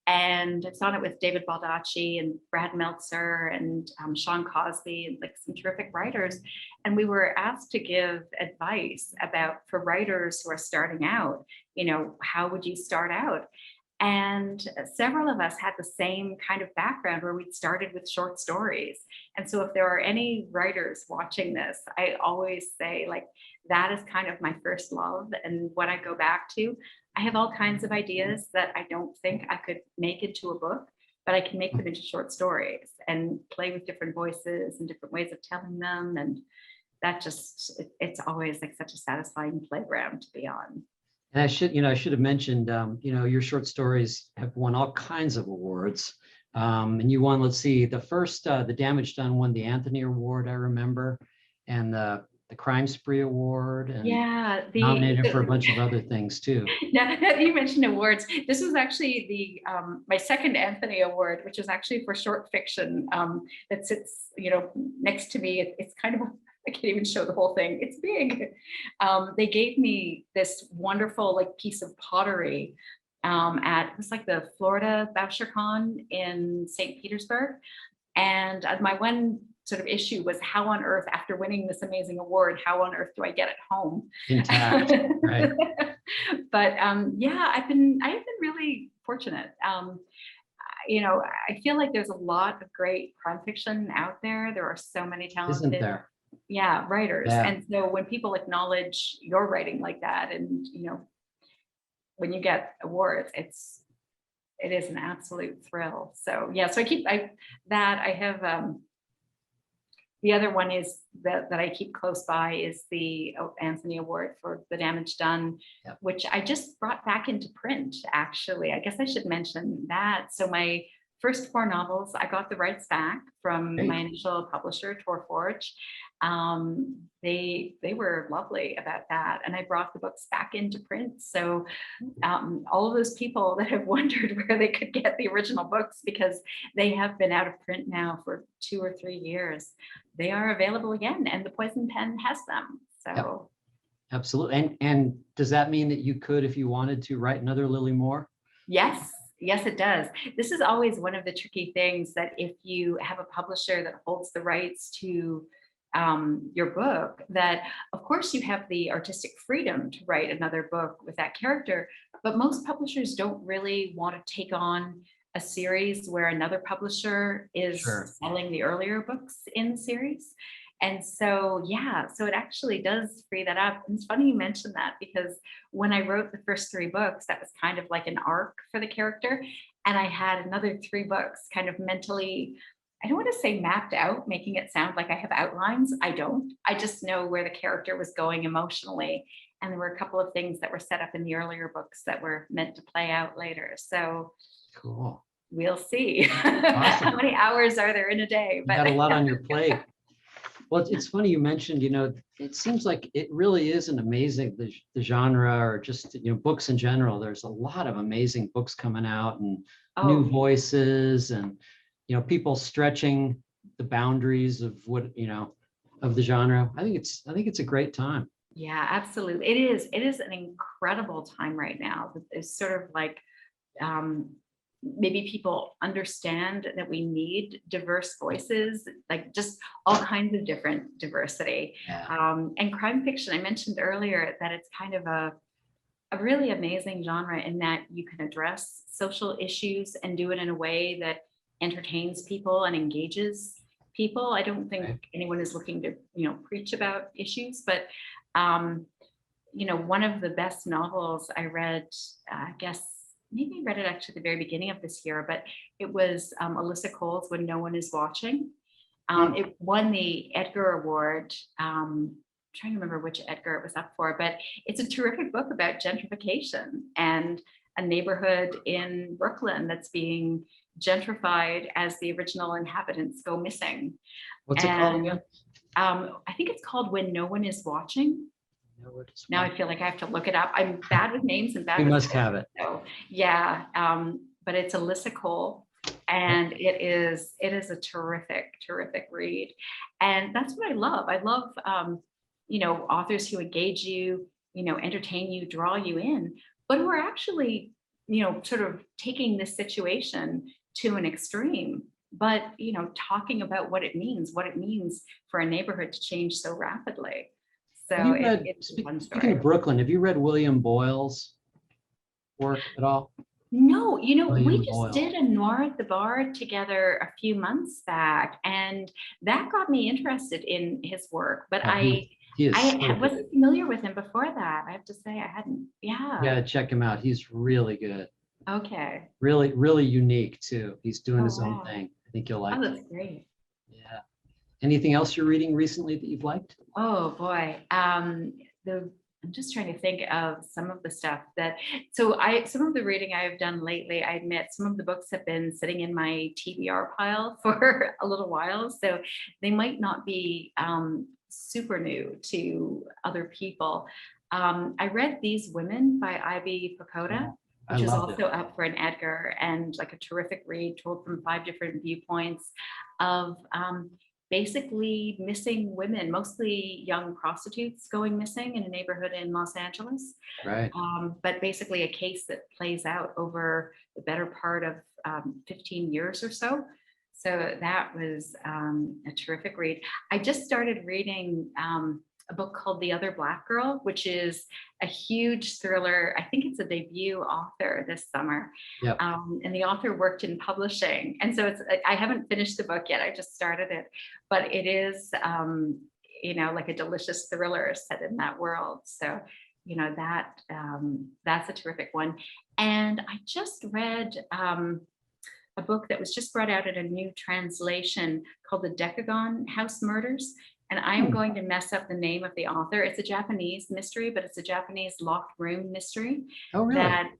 [SPEAKER 2] And it's on it with David Baldacci and Brad Meltzer and Sean Cosby, and like some terrific writers. And we were asked to give advice for writers who are starting out, how would you start out? And several of us had the same kind of background where we'd started with short stories. And so if there are any writers watching this, I always say, like, that is kind of my first love and what I go back to. I have all kinds of ideas that I don't think I could make into a book, but I can make them into short stories and play with different voices and different ways of telling them. And that just, it's always like such a satisfying playground to be on.
[SPEAKER 1] And I should have mentioned, your short stories have won all kinds of awards. And you won, let's see, the Damage Done won the Anthony Award, I remember, and the Crime Spree Award, and
[SPEAKER 2] Yeah,
[SPEAKER 1] nominated for a bunch of other things too.
[SPEAKER 2] now that you mentioned awards, this was actually my second Anthony Award, which is actually for short fiction that sits, next to me. It's kind of, I can't even show the whole thing. It's big. They gave me this wonderful piece of pottery it was like the Florida Bouchercon in St. Petersburg. And my one sort of issue was, how on earth, after winning this amazing award, how on earth do I get it home
[SPEAKER 1] Intact, right?
[SPEAKER 2] But I've been really fortunate. I feel like there's a lot of great crime fiction out there. There are so many talented,
[SPEAKER 1] Isn't there?
[SPEAKER 2] Writers.
[SPEAKER 1] Yeah.
[SPEAKER 2] And so when people acknowledge your writing like that, and when you get awards, it is an absolute thrill. So yeah, so I have the other one is that I keep close by is the Anthony Award for The Damage Done,
[SPEAKER 1] Yep.
[SPEAKER 2] which I just brought back into print, actually. I guess I should mention that. So my first 4 novels, I got the rights back from
[SPEAKER 1] Great.
[SPEAKER 2] my initial publisher, Tor Forge. They were lovely about that. And I brought the books back into print. So all of those people that have wondered where they could get the original books, because they have been out of print now for 2 or 3 years, they are available again, and the Poison Pen has them. So
[SPEAKER 1] Yep. Absolutely. And does that mean that you could, if you wanted to, write another Lily Moore?
[SPEAKER 2] yes, it does. This is always one of the tricky things, that if you have a publisher that holds the rights to your book, that of course you have the artistic freedom to write another book with that character, but most publishers don't really want to take on a series where another publisher is
[SPEAKER 1] Sure.
[SPEAKER 2] selling the earlier books in the series. And so, so it actually does free that up. And it's funny you mentioned that, because when I wrote the first 3 books, that was kind of like an arc for the character. And I had another 3 books kind of mentally, I don't want to say mapped out, making it sound like I have outlines. I don't. I just know where the character was going emotionally. And there were a couple of things that were set up in the earlier books that were meant to play out later. So
[SPEAKER 1] Cool.
[SPEAKER 2] we'll see.
[SPEAKER 1] Awesome.
[SPEAKER 2] How many hours are there in a day?
[SPEAKER 1] You got a lot on your plate. Well, it's funny you mentioned, it seems like it really is an amazing, the genre, or just, books in general. There's a lot of amazing books coming out, and new voices, and, people stretching the boundaries of what, of the genre. I think it's a great time.
[SPEAKER 2] Yeah, absolutely. It is an incredible time right now. It's sort of like, maybe people understand that we need diverse voices, like just all kinds of different diversity.
[SPEAKER 1] Yeah.
[SPEAKER 2] And crime fiction, I mentioned earlier that it's kind of a really amazing genre in that you can address social issues and do it in a way that entertains people and engages people. I don't think anyone is looking to, preach about issues, but one of the best novels I read, I guess maybe I read it actually at the very beginning of this year, but it was Alyssa Cole's When No One Is Watching. It won the Edgar Award. I'm trying to remember which Edgar it was up for, but it's a terrific book about gentrification and a neighborhood in Brooklyn that's being gentrified as the original inhabitants go missing.
[SPEAKER 1] What's it called again?
[SPEAKER 2] I think it's called When No One Is Watching. Now I feel like I have to look it up. I'm bad with names and bad
[SPEAKER 1] We
[SPEAKER 2] with
[SPEAKER 1] must have it.
[SPEAKER 2] So yeah, but it's Alyssa Cole, and it is a terrific read. And that's what I love. I love authors who engage you, entertain you, draw you in, but who are actually, sort of taking this situation to an extreme, but talking about what it means for a neighborhood to change so rapidly. So it's one story.
[SPEAKER 1] Speaking of Brooklyn, have you read William Boyle's work at all?
[SPEAKER 2] No, we
[SPEAKER 1] William
[SPEAKER 2] just
[SPEAKER 1] Boyle.
[SPEAKER 2] did a Noir at the Bar together a few months back, and that got me interested in his work. But
[SPEAKER 1] Oh, he is so good.
[SPEAKER 2] wasn't familiar with him before that. I have to say I hadn't.
[SPEAKER 1] You
[SPEAKER 2] Yeah.
[SPEAKER 1] gotta check him out. He's really good.
[SPEAKER 2] Okay.
[SPEAKER 1] Really, really unique too. He's doing
[SPEAKER 2] Oh,
[SPEAKER 1] his own
[SPEAKER 2] wow.
[SPEAKER 1] thing. I think you'll
[SPEAKER 2] Oh,
[SPEAKER 1] like it.
[SPEAKER 2] that's great.
[SPEAKER 1] Yeah. Anything else you're reading recently that you've liked?
[SPEAKER 2] Oh boy. I'm just trying to think of some of the stuff that, some of the reading I've done lately, I admit some of the books have been sitting in my TBR pile for a little while. So they might not be super new to other people. I read These Women by Ivy Pacoda,
[SPEAKER 1] Oh, I
[SPEAKER 2] which is
[SPEAKER 1] loved it.
[SPEAKER 2] also up for an Edgar, and like a terrific read told from 5 different viewpoints of basically missing women, mostly young prostitutes going missing in a neighborhood in Los Angeles.
[SPEAKER 1] Right.
[SPEAKER 2] But basically a case that plays out over the better part of 15 years or so. So that was a terrific read. I just started reading a book called The Other Black Girl, which is a huge thriller. I think it's a debut author this summer.
[SPEAKER 1] Yep.
[SPEAKER 2] And the author worked in publishing. And so I haven't finished the book yet. I just started it, but it is, like a delicious thriller set in that world. So, that's a terrific one. And I just read a book that was just brought out in a new translation called The Decagon House Murders. And I'm
[SPEAKER 1] Hmm.
[SPEAKER 2] going to mess up the name of the author. It's a Japanese mystery, but it's a Japanese locked room mystery
[SPEAKER 1] Oh, really?
[SPEAKER 2] that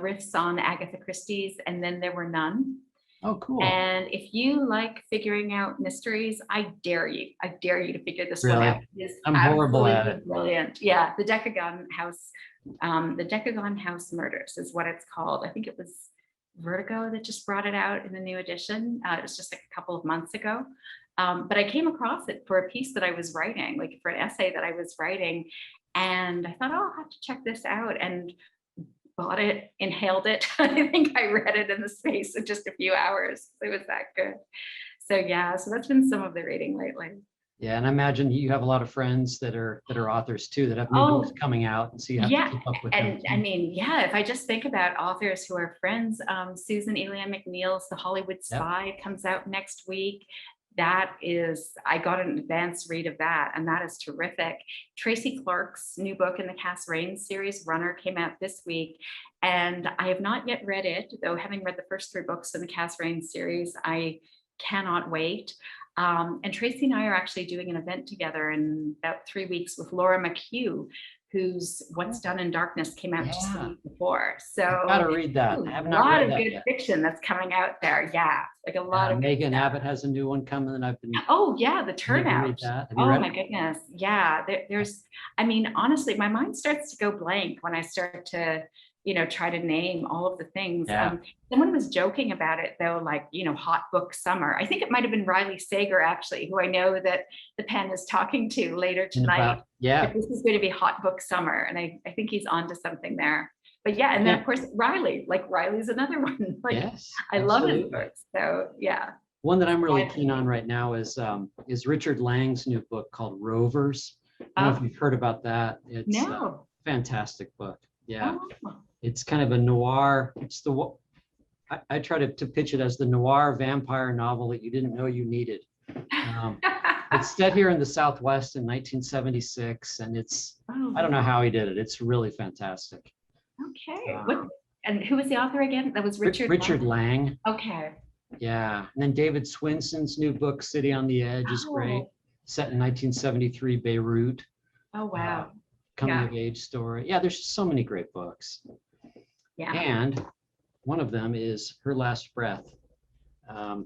[SPEAKER 2] riffs on Agatha Christie's And Then There Were None.
[SPEAKER 1] Oh, cool.
[SPEAKER 2] And if you like figuring out mysteries, I dare you. I dare you to figure this one out.
[SPEAKER 1] Really?
[SPEAKER 2] It is
[SPEAKER 1] I'm horrible at
[SPEAKER 2] absolutely
[SPEAKER 1] it.
[SPEAKER 2] brilliant. Yeah, the Decagon House Murders is what it's called. I think it was Vertigo that just brought it out in the new edition. It was just like a couple of months ago. But I came across it for a piece that I was writing, like for an essay that I was writing. And I thought, oh, I'll have to check this out. And bought it, inhaled it. I think I read it in the space of just a few hours. It was that good. So yeah, so that's been some of the reading lately.
[SPEAKER 1] Yeah, and I imagine you have a lot of friends that are authors too that have new books
[SPEAKER 2] Oh,
[SPEAKER 1] coming out, and so you have to
[SPEAKER 2] yeah.
[SPEAKER 1] keep up with them
[SPEAKER 2] And I
[SPEAKER 1] too.
[SPEAKER 2] mean, yeah, if I just think about authors who are friends, Susan Elian McNeil's The Hollywood
[SPEAKER 1] Yep.
[SPEAKER 2] Spy comes out next week. I got an advanced read of that, and that is terrific. Tracy Clark's new book in the Cass Rains series, Runner, came out this week. And I have not yet read it, though having read the first 3 books in the Cass Rains series, I cannot wait. And Tracy and I are actually doing an event together in about 3 weeks with Laura McHugh, whose What's Done in Darkness came out just the
[SPEAKER 1] Yeah,
[SPEAKER 2] week before.
[SPEAKER 1] I've got
[SPEAKER 2] So
[SPEAKER 1] to read
[SPEAKER 2] a
[SPEAKER 1] that. I have not
[SPEAKER 2] lot
[SPEAKER 1] read
[SPEAKER 2] of
[SPEAKER 1] that
[SPEAKER 2] good
[SPEAKER 1] yet.
[SPEAKER 2] fiction that's coming out there. Yeah, like a lot of good
[SPEAKER 1] Megan
[SPEAKER 2] stuff.
[SPEAKER 1] Abbott has a new one coming, and I've been
[SPEAKER 2] Oh yeah, The
[SPEAKER 1] meaning to read
[SPEAKER 2] Turnout.
[SPEAKER 1] that. Have you
[SPEAKER 2] Oh
[SPEAKER 1] read
[SPEAKER 2] my
[SPEAKER 1] it?
[SPEAKER 2] goodness. Yeah, I mean, honestly, my mind starts to go blank when I start to, try to name all of the things.
[SPEAKER 1] Yeah.
[SPEAKER 2] Someone was joking about it though, like, hot book summer. I think it might have been Riley Sager actually, who I know that the pen is talking to later
[SPEAKER 1] And
[SPEAKER 2] tonight.
[SPEAKER 1] about, yeah.
[SPEAKER 2] But this is going to be hot book summer. And I think he's onto something there. But yeah, and then of course Riley's another one. Like
[SPEAKER 1] Yes,
[SPEAKER 2] I love his
[SPEAKER 1] absolutely.
[SPEAKER 2] books. So yeah.
[SPEAKER 1] One that I'm really keen on right now is Richard Lang's new book called Rovers. I don't know if
[SPEAKER 2] Oh,
[SPEAKER 1] you've heard about that. It's a
[SPEAKER 2] no.
[SPEAKER 1] fantastic book. Yeah,
[SPEAKER 2] Oh.
[SPEAKER 1] it's kind of a noir. I try to pitch it as the noir vampire novel that you didn't know you needed. It's set here in the Southwest in 1976, and I don't know how he did it. It's really fantastic.
[SPEAKER 2] Okay. And who was the author again? That was
[SPEAKER 1] Richard Lang.
[SPEAKER 2] Okay.
[SPEAKER 1] Yeah, and then David Swinson's new book, City on the Edge, is great.
[SPEAKER 2] Oh.
[SPEAKER 1] Set in 1973 Beirut.
[SPEAKER 2] Oh wow.
[SPEAKER 1] Coming
[SPEAKER 2] Yeah.
[SPEAKER 1] of age story. Yeah, there's just so many great books.
[SPEAKER 2] Yeah.
[SPEAKER 1] And one of them is Her Last Breath. But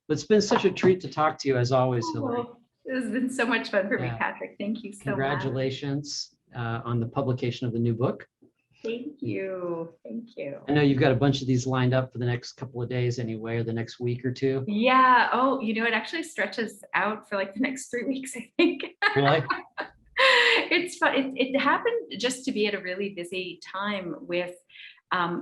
[SPEAKER 1] it's been such a treat to talk to you as always, Hilary.
[SPEAKER 2] This has been so much fun for me,
[SPEAKER 1] Yeah.
[SPEAKER 2] Patrick. Thank you so much.
[SPEAKER 1] Congratulations on the publication of the new book.
[SPEAKER 2] Thank you. Thank you.
[SPEAKER 1] I know you've got a bunch of these lined up for the next couple of days anyway, or the next week or two.
[SPEAKER 2] Yeah. Oh, it actually stretches out for like the next 3 weeks, I think.
[SPEAKER 1] Really?
[SPEAKER 2] It's fun. It happened just to be at a really busy time with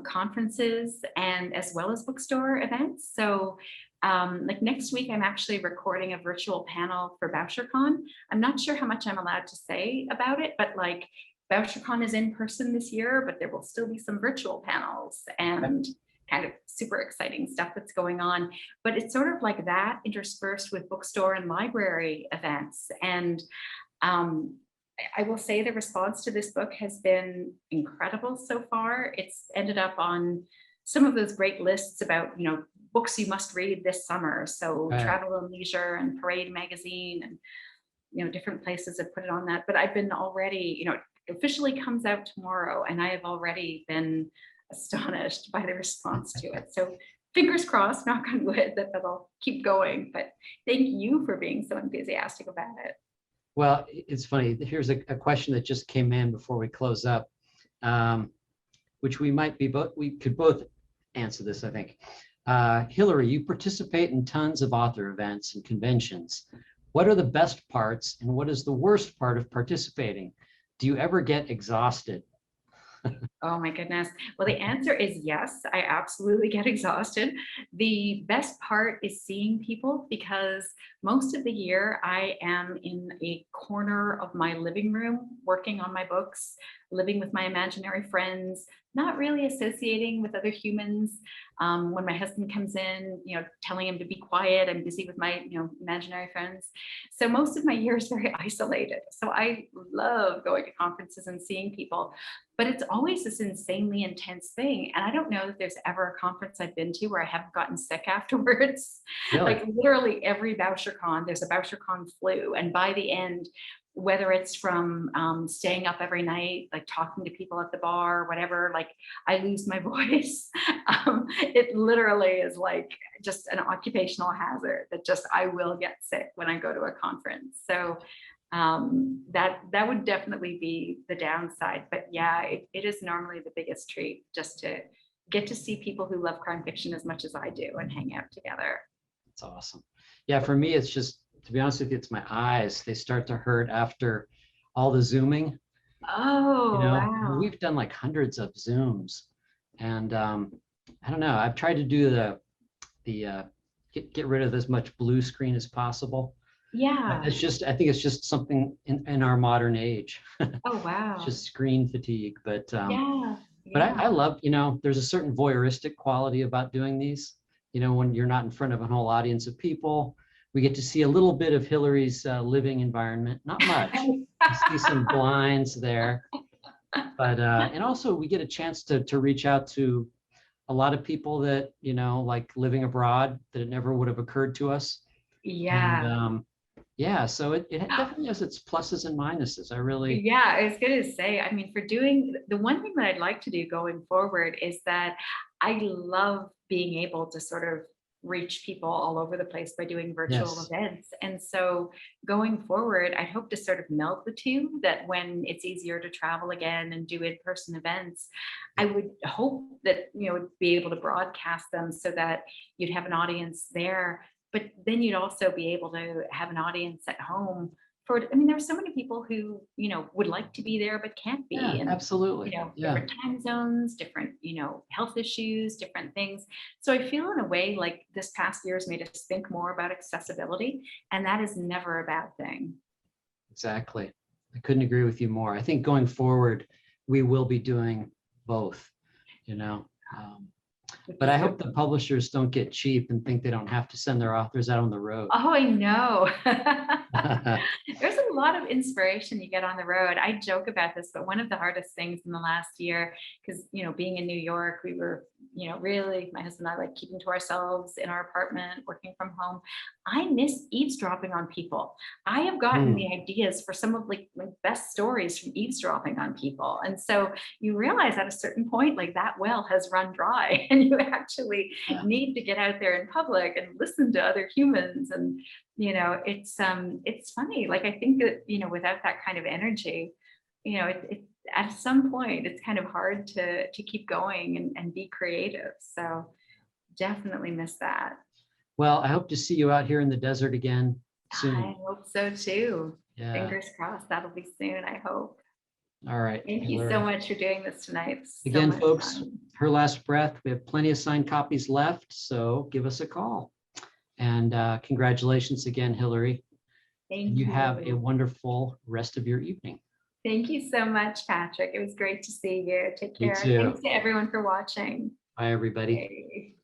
[SPEAKER 2] conferences and as well as bookstore events. So like next week, I'm actually recording a virtual panel for BoucherCon. I'm not sure how much I'm allowed to say about it, but like BoucherCon is in person this year, but there will still be some virtual panels and kind of super exciting stuff that's going on. But it's sort of like that interspersed with bookstore and library events. And I will say the response to this book has been incredible so far. It's ended up on some of those great lists about, books you must read this summer. So Travel and Leisure and Parade Magazine and, different places have put it on that. But I've been already, it officially comes out tomorrow, and I have already been astonished by the response to it. So fingers crossed, knock on wood, that that'll keep going. But thank you for being so enthusiastic about it.
[SPEAKER 1] Well, it's funny. Here's a question that just came in before we close up, which we could both answer this, I think. Hilary, you participate in tons of author events and conventions. What are the best parts and what is the worst part of participating? Do you ever get exhausted?
[SPEAKER 2] Oh my goodness. Well, the answer is yes, I absolutely get exhausted. The best part is seeing people, because most of the year I am in a corner of my living room working on my books, living with my imaginary friends, not really associating with other humans. When my husband comes in, telling him to be quiet, I'm busy with my, imaginary friends. So most of my year is very isolated. So I love going to conferences and seeing people, but it's always this insanely intense thing. And I don't know if there's ever a conference I've been to where I haven't gotten sick afterwards.
[SPEAKER 1] Really?
[SPEAKER 2] Like literally every BoucherCon, there's a BoucherCon flu. And by the end, whether it's from staying up every night, like talking to people at the bar, or whatever, like I lose my voice. It literally is like just an occupational hazard that just I will get sick when I go to a conference. So that would definitely be the downside. But yeah, it is normally the biggest treat just to get to see people who love crime fiction as much as I do and hang out together.
[SPEAKER 1] That's awesome. Yeah, for me, it's just, to be honest with you, it's my eyes. They start to hurt after all the Zooming.
[SPEAKER 2] Oh, wow.
[SPEAKER 1] We've done like hundreds of Zooms, and I don't know. I've tried to do the get rid of as much blue screen as possible.
[SPEAKER 2] Yeah.
[SPEAKER 1] It's just, I think it's just something in our modern age.
[SPEAKER 2] Oh, wow.
[SPEAKER 1] It's just screen fatigue. But
[SPEAKER 2] yeah.
[SPEAKER 1] but I love, there's a certain voyeuristic quality about doing these. When you're not in front of a whole audience of people, we get to see a little bit of Hilary's living environment, not much. See some blinds there, but and also we get a chance to reach out to a lot of people that like living abroad that it never would have occurred to us.
[SPEAKER 2] Yeah.
[SPEAKER 1] And so it definitely has its pluses and minuses.
[SPEAKER 2] Yeah, I was going to say, I mean, for doing the one thing that I'd like to do going forward is that I love being able to sort of reach people all over the place by doing virtual events. And so going forward, I hope to sort of meld the two, that when it's easier to travel again and do in-person events, I would hope that, be able to broadcast them so that you'd have an audience there, but then you'd also be able to have an audience at home. There's so many people who, would like to be there, but can't be.
[SPEAKER 1] Yeah,
[SPEAKER 2] and,
[SPEAKER 1] absolutely.
[SPEAKER 2] Different time zones, different, health issues, different things. So I feel in a way like this past year has made us think more about accessibility, and that is never a bad thing.
[SPEAKER 1] Exactly. I couldn't agree with you more. I think going forward, we will be doing both, but I hope the publishers don't get cheap and think they don't have to send their authors out on the road.
[SPEAKER 2] Oh, I know. There's a lot of inspiration you get on the road. I joke about this, but one of the hardest things in the last year, because, being in New York, we were, really, my husband and I like keeping to ourselves in our apartment, working from home. I miss eavesdropping on people. I have gotten the ideas for some of my best stories from eavesdropping on people. And so you realize at a certain point, like that well has run dry and you actually need to get out there in public and listen to other humans. And, it's funny. Like, I think that, without that kind of energy, it at some point it's kind of hard to keep going and be creative. So definitely miss that.
[SPEAKER 1] Well, I hope to see you out here in the desert again soon.
[SPEAKER 2] I hope so too.
[SPEAKER 1] Yeah.
[SPEAKER 2] Fingers crossed that'll be soon, I hope.
[SPEAKER 1] All right.
[SPEAKER 2] Thank you so much for doing this tonight.
[SPEAKER 1] Again, folks, Her Last Breath, we have plenty of signed copies left, so give us a call. And congratulations again, Hilary.
[SPEAKER 2] Thank you.
[SPEAKER 1] You have a wonderful rest of your evening.
[SPEAKER 2] Thank you so much, Patrick. It was great to see you. Take
[SPEAKER 1] You
[SPEAKER 2] care.
[SPEAKER 1] too.
[SPEAKER 2] Thanks to everyone for watching.
[SPEAKER 1] Bye, everybody.
[SPEAKER 2] Okay.